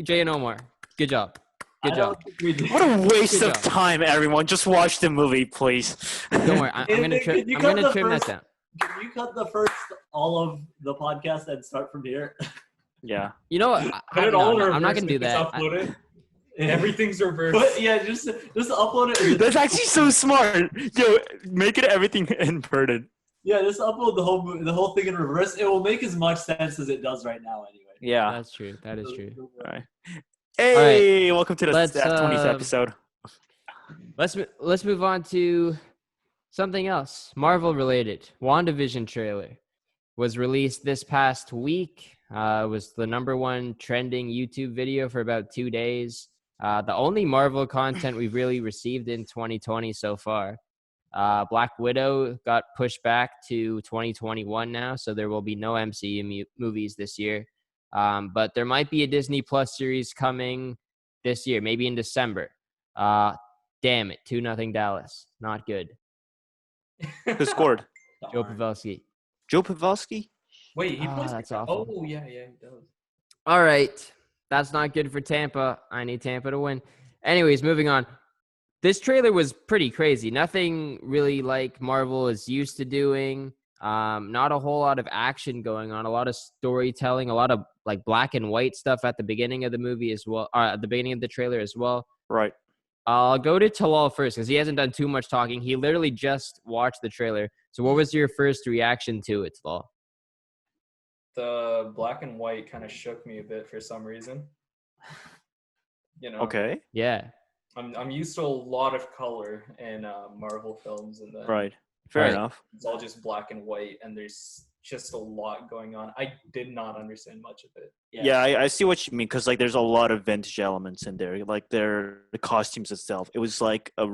B: and Omar, good job.
C: I
B: Good
C: don't
B: job.
C: think we did.
A: What a waste
B: Good
A: of
B: job.
A: time, everyone. Just watch the movie, please.
B: Don't worry, I'm gonna
C: Could you
B: I'm
C: cut
B: gonna
C: the
B: trim that
C: first-
B: down.
C: Can you cut the first all of the podcast and start from here?
A: Yeah.
B: You know what?
D: Put it all in
B: I'm not
D: reverse
B: gonna do
D: and just
B: that.
D: Upload it. Everything's reversed.
C: But yeah, just upload it.
A: That's actually so smart. Yo, make it everything inverted.
C: Yeah, just upload the whole thing in reverse. It will make as much sense as it does right now, anyway.
A: Yeah.
B: That's true. That is true.
A: All right. Hey, welcome to the
B: Let's,
A: F20th episode.
B: Let's move on to something else, Marvel related. WandaVision trailer was released this past week. It was the #1 trending YouTube video for about 2 days. The only Marvel content we've really received in 2020 so far. Black Widow got pushed back to 2021 now, so there will be no MCU movies this year. But there might be a Disney Plus series coming this year, maybe in December. Damn it, 2-0 Dallas. Not good.
A: Who scored?
B: Joe Pavelski.
A: Joe Pavelski?
D: Wait, he plays.
B: That's awful.
D: Oh yeah, he does.
B: All right. That's not good for Tampa. I need Tampa to win. Anyways, moving on. This trailer was pretty crazy. Nothing really like Marvel is used to doing. Not a whole lot of action going on. A lot of storytelling. A lot of like black and white stuff at the beginning of the movie as well. At the beginning of the trailer as well.
A: Right.
B: I'll go to Talal first because he hasn't done too much talking. He literally just watched the trailer. So what was your first reaction to it, Talal?
D: The black and white kind of shook me a bit for some reason. You know.
A: Okay.
B: Yeah.
D: I'm used to a lot of color in Marvel films, and then
A: Right. Fair
B: Right.
A: enough.
D: it's all just black and white, and there's just a lot going on. I did not understand much of it.
A: Yeah, I see what you mean because like there's a lot of vintage elements in there. Like the costumes itself. It was like a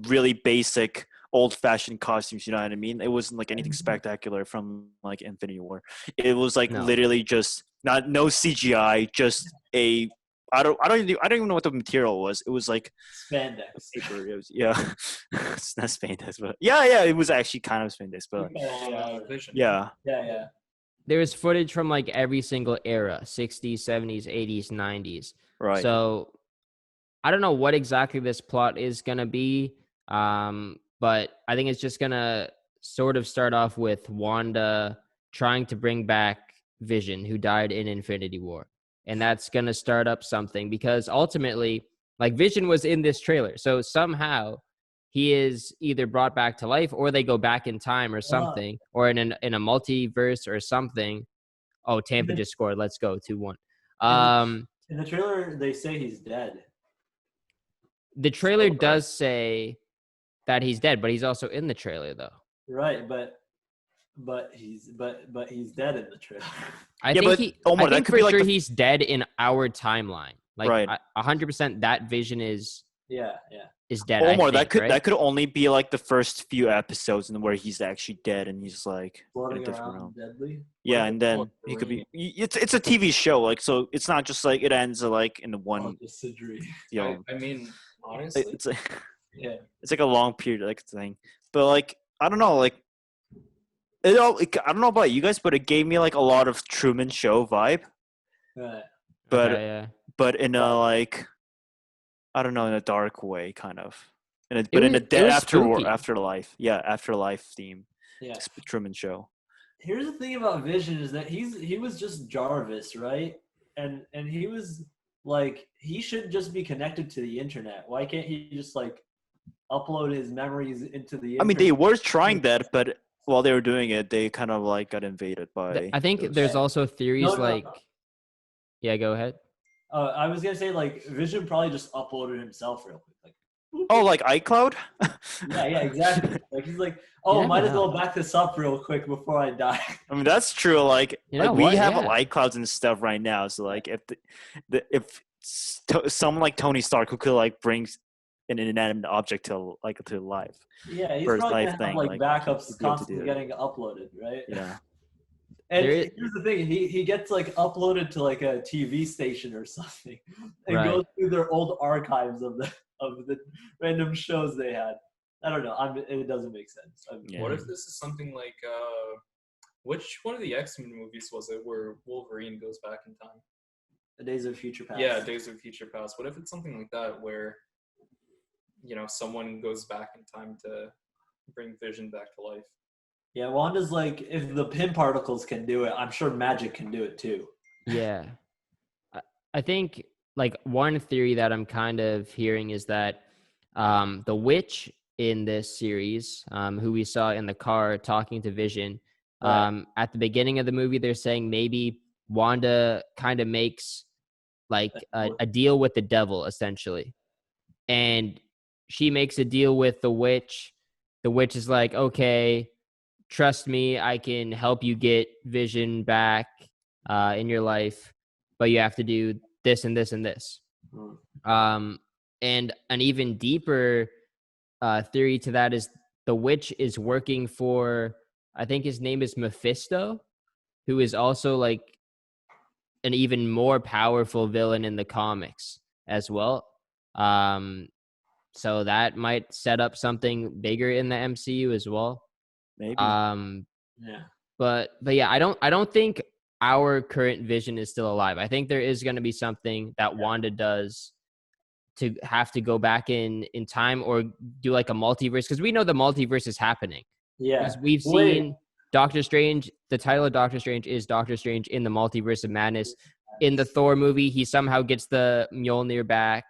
A: really basic old-fashioned costumes, you know what I mean? It wasn't like anything spectacular from like Infinity War. It was like
B: No.
A: literally just no CGI, just a I don't even know what the material was. It was like
C: Spandex.
A: paper. It was, yeah. It's not spandex, but yeah, it was actually kind of spandex, but
D: Vision.
A: yeah.
C: Yeah.
B: There was footage from like every single era, 60s, 70s, 80s, 90s.
A: Right.
B: So I don't know what exactly this plot is going to be, but I think it's just going to sort of start off with Wanda trying to bring back Vision, who died in Infinity War. And that's going to start up something because ultimately, like Vision was in this trailer. So somehow he is either brought back to life or they go back in time or something, or in a multiverse or something. Oh, Tampa just scored. Let's go 2-1.
C: In the trailer, they say he's dead.
B: The trailer does say that he's dead, but he's also in the trailer though.
C: Right, but he's dead in the trailer.
B: I
A: Yeah,
B: think
A: but, Omar,
B: I
A: that
B: think
A: could
B: for
A: be like
B: sure
A: the-
B: he's dead in our timeline. Like
A: Right.
B: 100% that Vision is
C: Yeah.
B: dead. I
A: Omar,
B: think,
A: that could only be like the first few episodes and where he's actually dead and he's like in a
C: Floating
A: different
C: around
A: realm.
C: deadly.
A: Yeah,
C: What
A: and
C: if
A: then
C: it's
A: he could be.
C: rain?
A: It's a TV show, like so. It's not just like it ends like in the
C: Oh,
A: one.
C: just a dream.
A: You know,
D: I mean, honestly,
A: it's like
C: Yeah.
A: it's like a long period like thing. But like I don't know, like I don't know about you guys, but it gave me like a lot of Truman Show vibe.
C: Right.
A: But
B: Okay, yeah.
A: but in a like I don't know, in a dark way, kind of. In a,
B: It
A: but in a
B: was- it was spooky.
A: afterlife, yeah, afterlife theme.
C: Yeah.
A: Truman Show.
C: Here's the thing about Vision is that he was just Jarvis, right? and he was like, he should just be connected to the internet. Why can't he just like upload his memories into the
A: I
C: internet?
A: mean, they were trying that, but while they were doing it, they kind of like got invaded by.
B: I think
A: those-
B: there's also theories
C: No.
B: like, yeah, go ahead.
C: I was gonna say like Vision probably just uploaded himself real quick. Like,
A: Oh, like iCloud?
C: yeah, exactly. Like he's like,
B: You
C: oh,
B: never
C: might as
B: know.
C: well back this up real quick before I die.
A: I mean, that's true. Like,
B: You know
A: we
B: what?
A: have
B: Yeah.
A: iClouds and stuff right now. So, like, if someone like Tony Stark who could like bring an inanimate object to life,
C: Yeah, he's
A: First
C: probably
A: life
C: gonna have
A: thing,
C: like
A: like,
C: backups
A: he'd be able to
C: constantly
A: do it.
C: getting uploaded, right?
A: yeah,
C: And
B: There is-
C: here's the thing: he gets like uploaded to like a TV station or something, and
B: Right.
C: goes through their old archives of the random shows they had. I don't know. It doesn't make sense.
A: Yeah.
D: What if this is something like which one of the X-Men movies was it where Wolverine goes back in time?
C: The Days of Future Past.
D: Yeah, Days of Future Past. What if it's something like that where someone goes back in time to bring Vision back to life?
C: Yeah, Wanda's like, if the pin particles can do it, I'm sure magic can do it too.
B: Yeah. I think like one theory that I'm kind of hearing is that the witch in this series, who we saw in the car talking to Vision,
C: Right.
B: at the beginning of the movie, they're saying maybe Wanda kind of makes like a deal with the devil, essentially. And she makes a deal with the witch. The witch is like, okay, trust me, I can help you get Vision back in your life, but you have to do this and this and this.
C: Hmm.
B: And an even deeper theory to that is the witch is working for, I think his name is Mephisto, who is also like an even more powerful villain in the comics as well. So that might set up something bigger in the MCU as well.
A: maybe.
C: Yeah.
B: But yeah, I don't think our current Vision is still alive. I think there is going to be something that Wanda does to have to go back in time or do like a multiverse, because we know the multiverse is happening.
C: Yeah.
B: Because we've
C: Wait.
B: seen Doctor Strange. The title of Doctor Strange is Doctor Strange in the Multiverse of Madness. In the Thor movie, he somehow gets the Mjolnir back.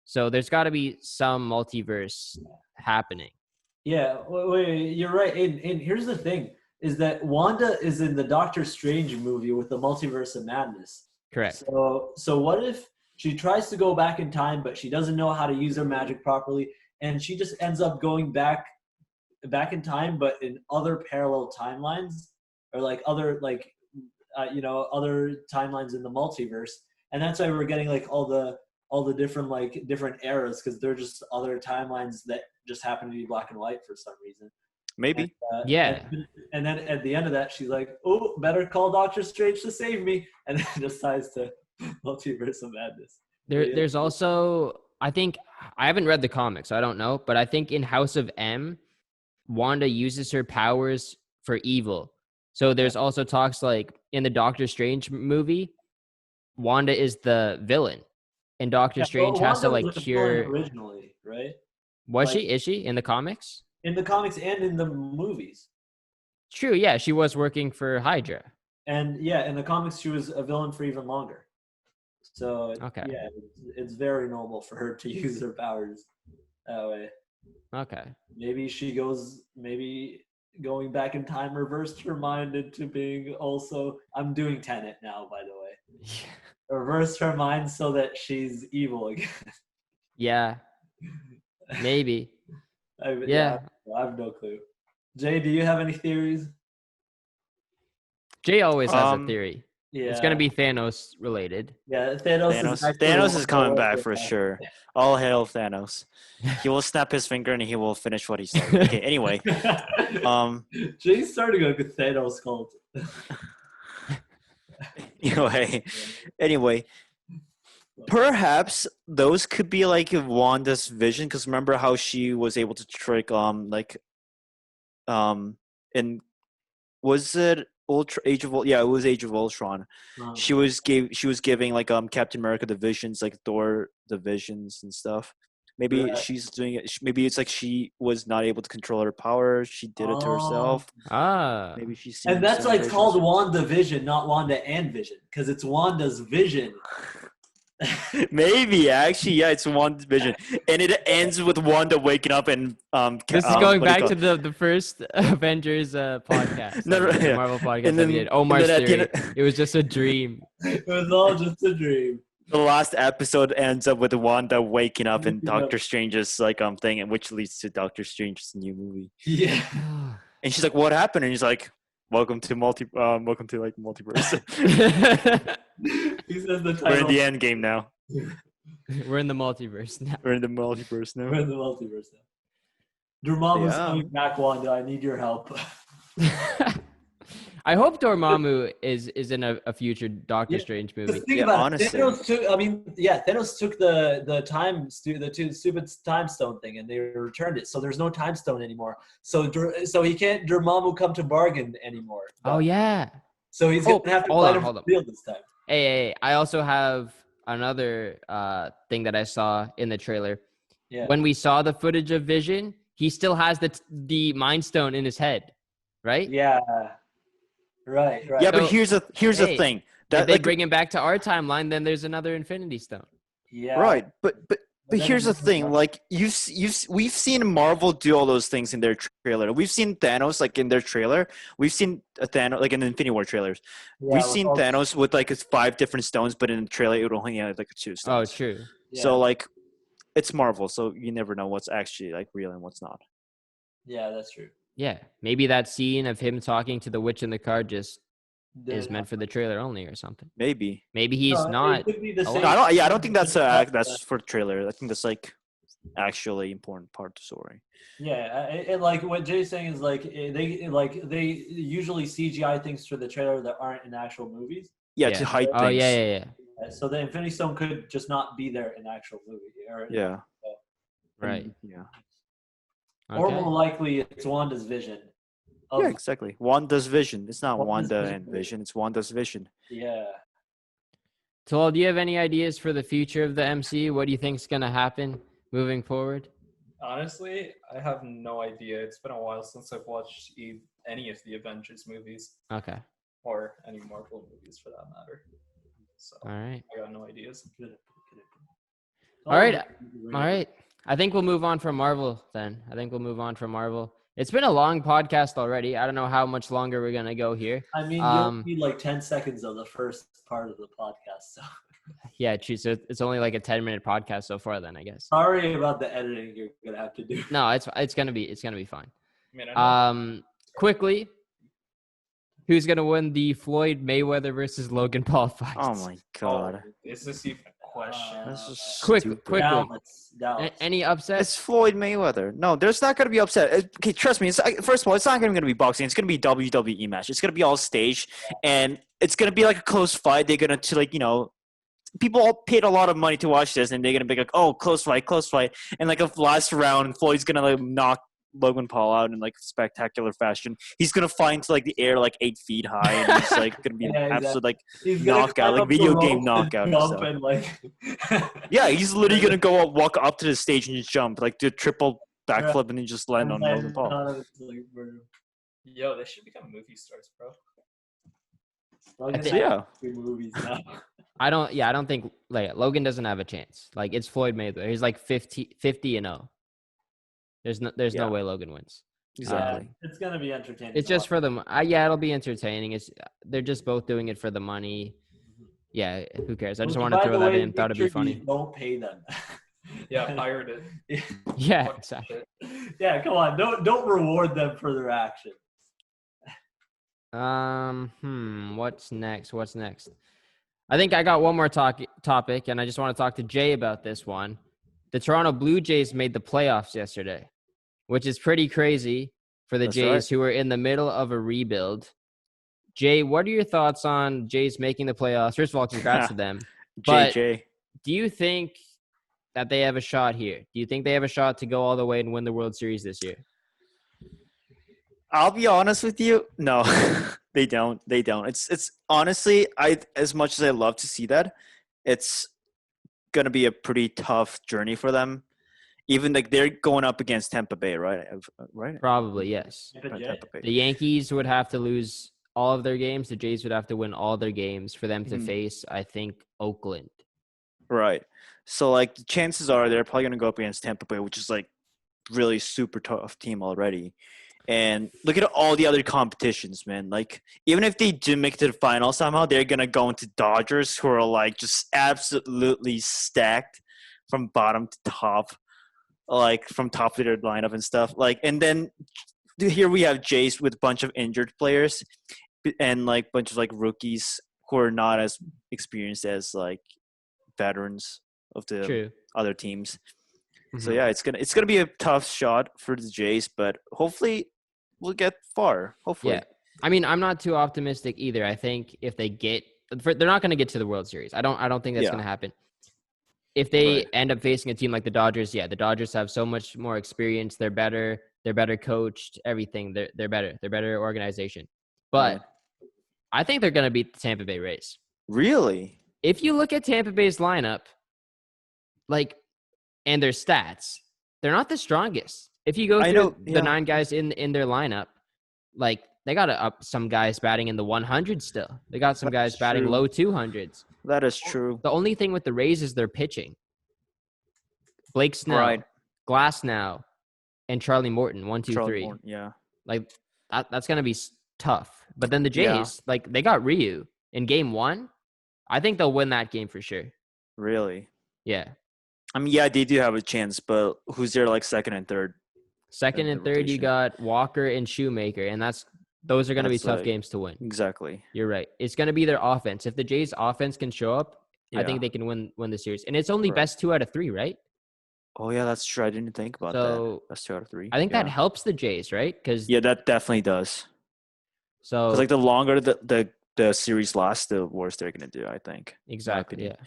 B: So there's got to be some multiverse happening.
C: Yeah, wait, you're right. And here's the thing: is that Wanda is in the Doctor Strange movie with the Multiverse of Madness.
B: Correct.
C: So what if she tries to go back in time, but she doesn't know how to use her magic properly, and she just ends up going back in time, but in other parallel timelines, or like other other timelines in the multiverse, and that's why we're getting like all the different eras, because they're just other timelines that just happen to be black and white for some reason.
A: Maybe.
B: Yeah.
C: And then at the end of that, she's like, "Oh, better call Doctor Strange to save me," and then decides to Multiverse of Madness.
B: There's also, I think, I haven't read the comics, so I don't know, but I think in House of M, Wanda uses her powers for evil. So there's also talks like in the Doctor Strange movie, Wanda is the villain, and Doctor Strange has to
C: Wanda was
B: like
C: the
B: cure.
C: villain originally, right?
B: Was
C: like-
B: she? Is she in the comics?
C: In the comics and in the movies.
B: True. Yeah, she was working for Hydra.
C: And yeah, in the comics, she was a villain for even longer. So
B: Okay.
C: yeah, it's very normal for her to use her powers that way.
B: Okay.
C: Maybe going back in time reversed her mind into being also. I'm doing Tenet now, by the way. Reversed her mind so that she's evil again.
B: Yeah. Maybe.
C: I have no clue. Jay, do you have any theories?
B: Jay always has a theory.
C: Yeah,
B: It's gonna be Thanos related.
C: Yeah, Thanos
A: Thanos is coming back for sure. All hail Thanos. He will snap his finger and he will finish what he started. Okay, anyway.
C: Jay's starting a Thanos cult.
A: Anyway, perhaps those could be like Wanda's vision, because remember how she was able to trick and was it Age of Ultron? Yeah, it was Age of Ultron. She was giving like Captain America the visions, like Thor the visions and stuff. Maybe
C: Right.
A: she's doing it. Maybe it's like she was not able to control her power. She did it to
C: Oh.
A: herself.
B: Ah.
A: Maybe she's seeing
C: And that's
A: some
C: why it's
A: versions.
C: called WandaVision, not Wanda and Vision, because it's Wanda's vision.
A: Maybe actually, yeah, it's WandaVision, and it ends with Wanda waking up and
B: This is going back to the first Avengers podcast.
A: No,
B: the
A: yeah.
B: Marvel podcast
A: And
B: that we
A: then-
B: did. Omar's
A: and then at the
B: theory.
A: end-
B: It was just a dream.
C: It was all just a dream.
A: the last episode ends up with Wanda waking up in
C: Waking
A: Doctor
C: up.
A: Strange's like thing, and which leads to Doctor Strange's new movie.
C: Yeah.
A: And she's like, "What happened?" And he's like, welcome to multiverse.
C: He says the title.
A: We're in the end game now.
B: We're in the multiverse now.
A: We're in the multiverse now.
C: We're in the multiverse now. Dormammu's
A: Yeah.
C: coming back, Wanda. I need your help.
B: I hope Dormammu is in a future Doctor
C: Yeah,
B: Strange movie.
C: Because think
A: Yeah,
C: about
A: honestly.
C: it. Thanos took the two stupid time stone thing, and they returned it. So there's no time stone anymore. So he can't Dormammu come to bargain anymore.
B: Oh yeah.
C: So he's
B: Oh,
C: gonna have to
B: hold
C: fight
B: on,
C: him
B: hold
C: for
B: on.
C: real this time.
B: Hey, I also have another thing that I saw in the trailer.
C: Yeah.
B: When we saw the footage of Vision, he still has the Mind Stone in his head, right?
C: Yeah. Right.
A: Yeah,
B: So-
A: but here's the
B: hey,
A: thing.
B: If
A: That
B: they
A: like,
B: bring him back to our timeline, then there's another Infinity Stone.
C: Yeah.
A: right, but
C: then
A: here's the
C: it's-
A: thing. Like we've seen Marvel do all those things in their trailer. We've seen Thanos like in their trailer. We've seen Thanos like in the Infinity War trailers.
C: Yeah,
A: We've
C: with
A: seen
C: all-
A: Thanos with like his 5 different stones, but in the trailer it would only have like 2
B: Oh,
A: stones.
B: true.
C: Yeah.
A: So like, it's Marvel, so you never know what's actually like real and what's not.
C: Yeah, that's true.
B: Yeah, maybe that scene of him talking to the witch in the car just is
C: Did-
B: meant for the trailer only or something.
A: Maybe.
B: Maybe he's
C: No, it
B: not.
C: could be the
B: No,
C: same-
A: No, I don't think that's that's for the trailer. I think that's like actually important part of the story.
C: Yeah, and like what Jay's saying is like they usually CGI things for the trailer that aren't in actual movies.
A: Yeah,
B: Yeah.
A: to hype
B: Oh
A: things.
B: yeah.
C: So the Infinity Stone could just not be there in actual movie.
A: Yeah.
B: Right.
A: Yeah.
C: Or
B: Okay.
C: more likely, it's Wanda's vision. Of,
A: Yeah, exactly. Wanda's vision. It's not
C: Wanda's
A: Wanda
C: vision.
A: and Vision. It's Wanda's vision.
C: yeah.
B: Talal, do you have any ideas for the future of the MCU? What do you think is going to happen moving forward?
D: Honestly, I have no idea. It's been a while since I've watched any of the Avengers movies
B: Okay.
D: or any Marvel movies for that matter. So
B: All right.
D: I got no ideas.
B: All right. All right. I think we'll move on from Marvel then. It's been a long podcast already. I don't know how much longer we're going to go here.
C: I mean,
B: Um,
C: you'll need like 10 seconds of the first part of the podcast. So
B: Yeah, true. So it's only like a 10-minute podcast so far then, I guess.
C: sorry about the editing you're gonna have to do.
B: No, it's going to be fine.
D: I mean, I know
B: Quickly, who's going to win the Floyd Mayweather versus Logan Paul fight?
A: Oh my god.
D: is this even a question?
A: That's just
B: Quickly.
C: Dallas.
B: Any upsets?
A: It's Floyd Mayweather. No, there's not gonna be upset. Okay, trust me. First of all, it's not gonna be boxing. It's gonna be WWE match. It's gonna be all staged, and it's gonna be like a close fight. They're gonna people all paid a lot of money to watch this, and they're gonna be like, oh, close fight, and like a last round, Floyd's gonna like knock Logan Paul out in like spectacular fashion. He's gonna fly into like the air like 8 feet high, and he's like gonna be an
C: Yeah,
A: absolute like
C: He's gonna
A: knockout,
C: climb
A: like
C: up the
A: video
C: rope
A: game
C: and
A: knockout and
C: jump
A: stuff.
C: and, like,
A: Yeah, he's literally gonna go up, walk up to the stage and just jump, like do a triple backflip and then just land on Logan Paul.
D: Yo, they should become movie stars, bro.
A: Yeah.
C: Movies now.
B: I don't think like Logan doesn't have a chance. Like it's Floyd Mayweather. He's like 50-0. There's no
A: Yeah.
B: way Logan wins.
A: Exactly.
C: It's gonna be entertaining.
B: It's
C: to
B: just
C: watch.
B: for the yeah, it'll be entertaining. They're just both doing it for the money. Yeah, who cares? I just
C: Which,
B: wanted to
C: by
B: throw
C: the
B: that
C: way,
B: in. Thought it'd
C: make
B: be
C: sure you
B: funny.
C: Don't pay them.
D: Yeah, pirate it.
B: Yeah,
D: Fuck
B: exactly.
D: shit.
C: Yeah, come on. Don't reward them for their action.
B: What's next? I think I got one more topic, and I just want to talk to Jay about this one. The Toronto Blue Jays made the playoffs yesterday, which is pretty crazy for the
A: That's
B: Jays,
A: right.
B: who are in the middle of a rebuild. Jay, what are your thoughts on Jays making the playoffs? First of all, congrats to them. But
A: JJ.
B: do you think that they have a shot here? Do you think they have a shot to go all the way and win the World Series this year?
A: I'll be honest with you. No, they don't. They don't. It's honestly, as much as I love to see that, it's gonna be a pretty tough journey for them Even like they're going up against Tampa Bay, right? Right.
B: Probably, yes.
C: Tampa J.
A: Tampa Bay.
B: The Yankees would have to lose all of their games. The Jays would have to win all their games for them to
A: Mhm.
B: face, I think, Oakland.
A: Right. So like the chances are they're probably gonna go up against Tampa Bay, which is like really super tough team already. And look at all the other competitions, man. Like even if they do make it to the final somehow, they're gonna go into Dodgers, who are like just absolutely stacked from bottom to top, like from top of their lineup and stuff. Like, and then here we have Jays with a bunch of injured players and like bunch of like rookies who are not as experienced as like veterans of the
B: True.
A: other teams. So
B: Mhm.
A: yeah, it's gonna be a tough shot for the Jays, but hopefully we'll get far. Hopefully.
B: Yeah. I mean, I'm not too optimistic either. I think if they get, they're not going to get to the World Series. I don't think that's
A: Yeah.
B: going to happen. If they
A: Right.
B: end up facing a team like the Dodgers, yeah, the Dodgers have so much more experience. They're better. They're better coached. Everything. They're better. They're better organization. But
A: Right.
B: I think they're going to beat the Tampa Bay Rays.
A: Really?
B: If you look at Tampa Bay's lineup, like, and their stats, they're not the strongest. If you go
A: I
B: through
A: know,
B: the
A: yeah.
B: 9 guys in their lineup, like they got some guys batting in the 100s still. They got some guys
A: That's
B: batting
A: true.
B: low 200s.
A: That is true.
B: The only thing with the Rays is their pitching. Blake Snell,
A: Right.
B: Glasnow, and Charlie Morton. 1, 2,
A: Charlie
B: 3.
A: Morton, yeah.
B: Like that's gonna be tough. But then the
A: Yeah.
B: Jays, like they got Ryu in game 1. I think they'll win that game for sure.
A: Really?
B: Yeah.
A: I mean, yeah, they do have a chance, but who's their like second and third?
B: Second
A: in
B: and
A: the
B: third, you
A: rotation?
B: got Walker and Shoemaker, and those are going to be
A: That's
B: tough
A: like-
B: games to win.
A: Exactly.
B: You're right. It's going to be their offense. If the Jays' offense can show up, I think
A: Yeah.
B: they can win the series. And it's only
A: Right.
B: best 2 out of 3, right?
A: Oh yeah, that's true. I didn't think about that.
B: So
A: That's 2 out of 3.
B: I think
A: yeah.
B: that helps the Jays, right? Because
A: Yeah, that definitely does.
B: so
A: Because like the longer the series lasts, the worse they're gonna do. I think.
B: exactly,
A: opinion.
B: yeah.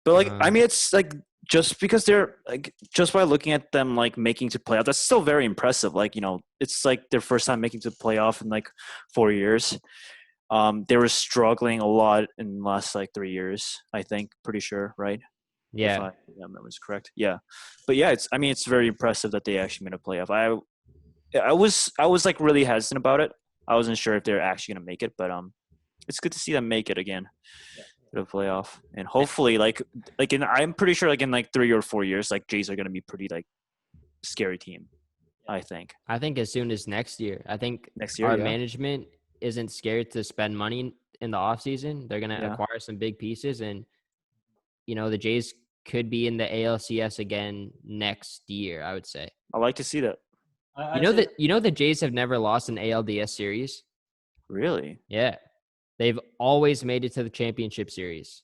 A: But like, I
B: Um,
A: mean, it's like just because they're like just by looking at them like making to playoff, that's still very impressive. Like it's like their first time making to playoff in like 4 years. They were struggling a lot in the last like 3 years. I think, pretty sure, right?
B: Yeah.
A: If my memory's correct. Yeah, but yeah, it's very impressive that they actually made a playoff. I was like really hesitant about it. I wasn't sure if they're actually gonna make it, but it's good to see them make it again. The playoff, and hopefully I'm pretty sure like in like 3 or 4 years, like Jays are gonna be pretty like scary team. I think
B: I think as soon as next year. I think
A: next year.
B: our
A: Yeah.
B: management isn't scared to spend money in the offseason. They're going to
A: Yeah.
B: acquire some big pieces, and the Jays could be in the ALCS again next year, I would say.
A: I like to see that.
B: The Jays have never lost an ALDS series.
A: Really?
B: Yeah. They've always made it to the championship series.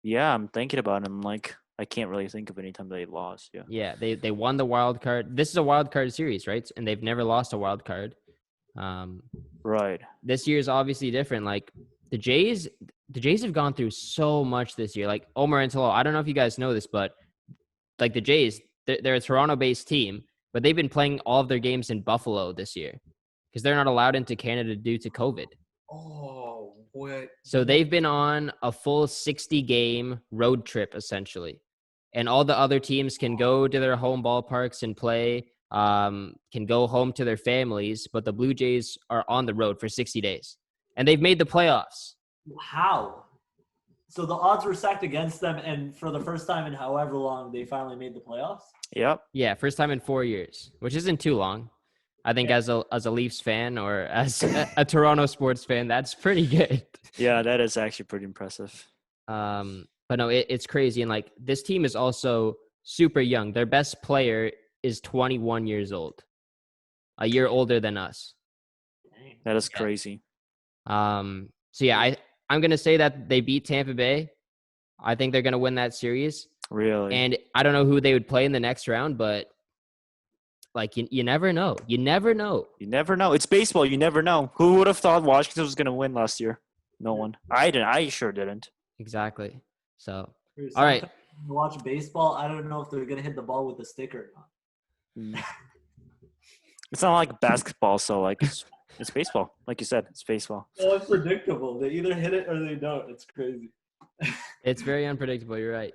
A: Yeah, I'm thinking about it. I'm like, I can't really think of any time they lost. Yeah.
B: Yeah, they won the wild card. This is a wild card series, right? And they've never lost a wild card.
A: Right.
B: This year is obviously different. Like the Jays have gone through so much this year. Like Omar and Talal, I don't know if you guys know this, but like the Jays, they're a Toronto-based team, but they've been playing all of their games in Buffalo this year because they're not allowed into Canada due to COVID.
D: Oh, what?
B: So they've been on a full 60-game road trip essentially, and all the other teams can go to their home ballparks and play. Can go home to their families, but the Blue Jays are on the road for 60 days, and they've made the playoffs.
C: How? So the odds were stacked against them, and for the first time in however long, they finally made the playoffs.
A: Yep.
B: Yeah, first time in 4 years, which isn't too long. I think as a Leafs fan or as a Toronto sports fan, that's pretty good.
A: Yeah, that is actually pretty impressive.
B: But no, it's crazy, and like this team is also super young. Their best player is 21 years old, a year older than us.
A: That is crazy.
B: So yeah, I'm gonna say that they beat Tampa Bay. I think they're gonna win that series.
A: Really.
B: And I don't know who they would play in the next round, but like you never know. You never know.
A: You never know. It's baseball. You never know. Who would have thought Washington was going to win last year? No one. I didn't. I sure didn't.
B: Exactly. So
C: Sometimes
B: all right.
C: when you watch baseball, I don't know if they're gonna hit the ball with a stick or not.
A: It's not like basketball, so like it's baseball. Like you said, it's baseball.
C: Well, it's predictable. They either hit it or they don't. It's crazy.
B: It's very unpredictable. You're right.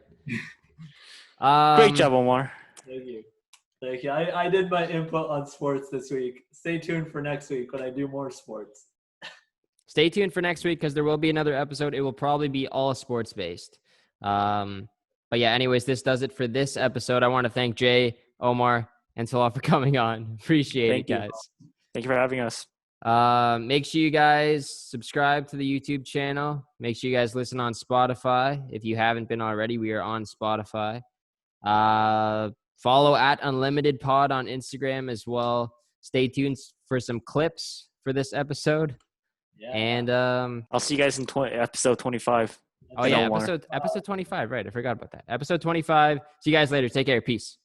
A: Great job, Omar.
C: Thank you. Thank you. I did my input on sports this week. Stay tuned for next week when I do more sports.
B: Stay tuned for next week because there will be another episode. It will probably be all sports based. But yeah, anyways, this does it for this episode. I want to thank Jay, Omar, and Talal for coming on. Appreciate
A: Thank
B: it,
A: you.
B: guys.
A: Thank you for having us.
B: Make sure you guys subscribe to the YouTube channel. Make sure you guys listen on Spotify. If you haven't been already, we are on Spotify. Follow at Unlimited Pod on Instagram as well. Stay tuned for some clips for this episode.
C: Yeah.
B: And
A: I'll see you guys in episode 25.
B: oh yeah,
A: Omar.
B: episode 25. Right, I forgot about that. Episode 25. See you guys later. Take care. Peace.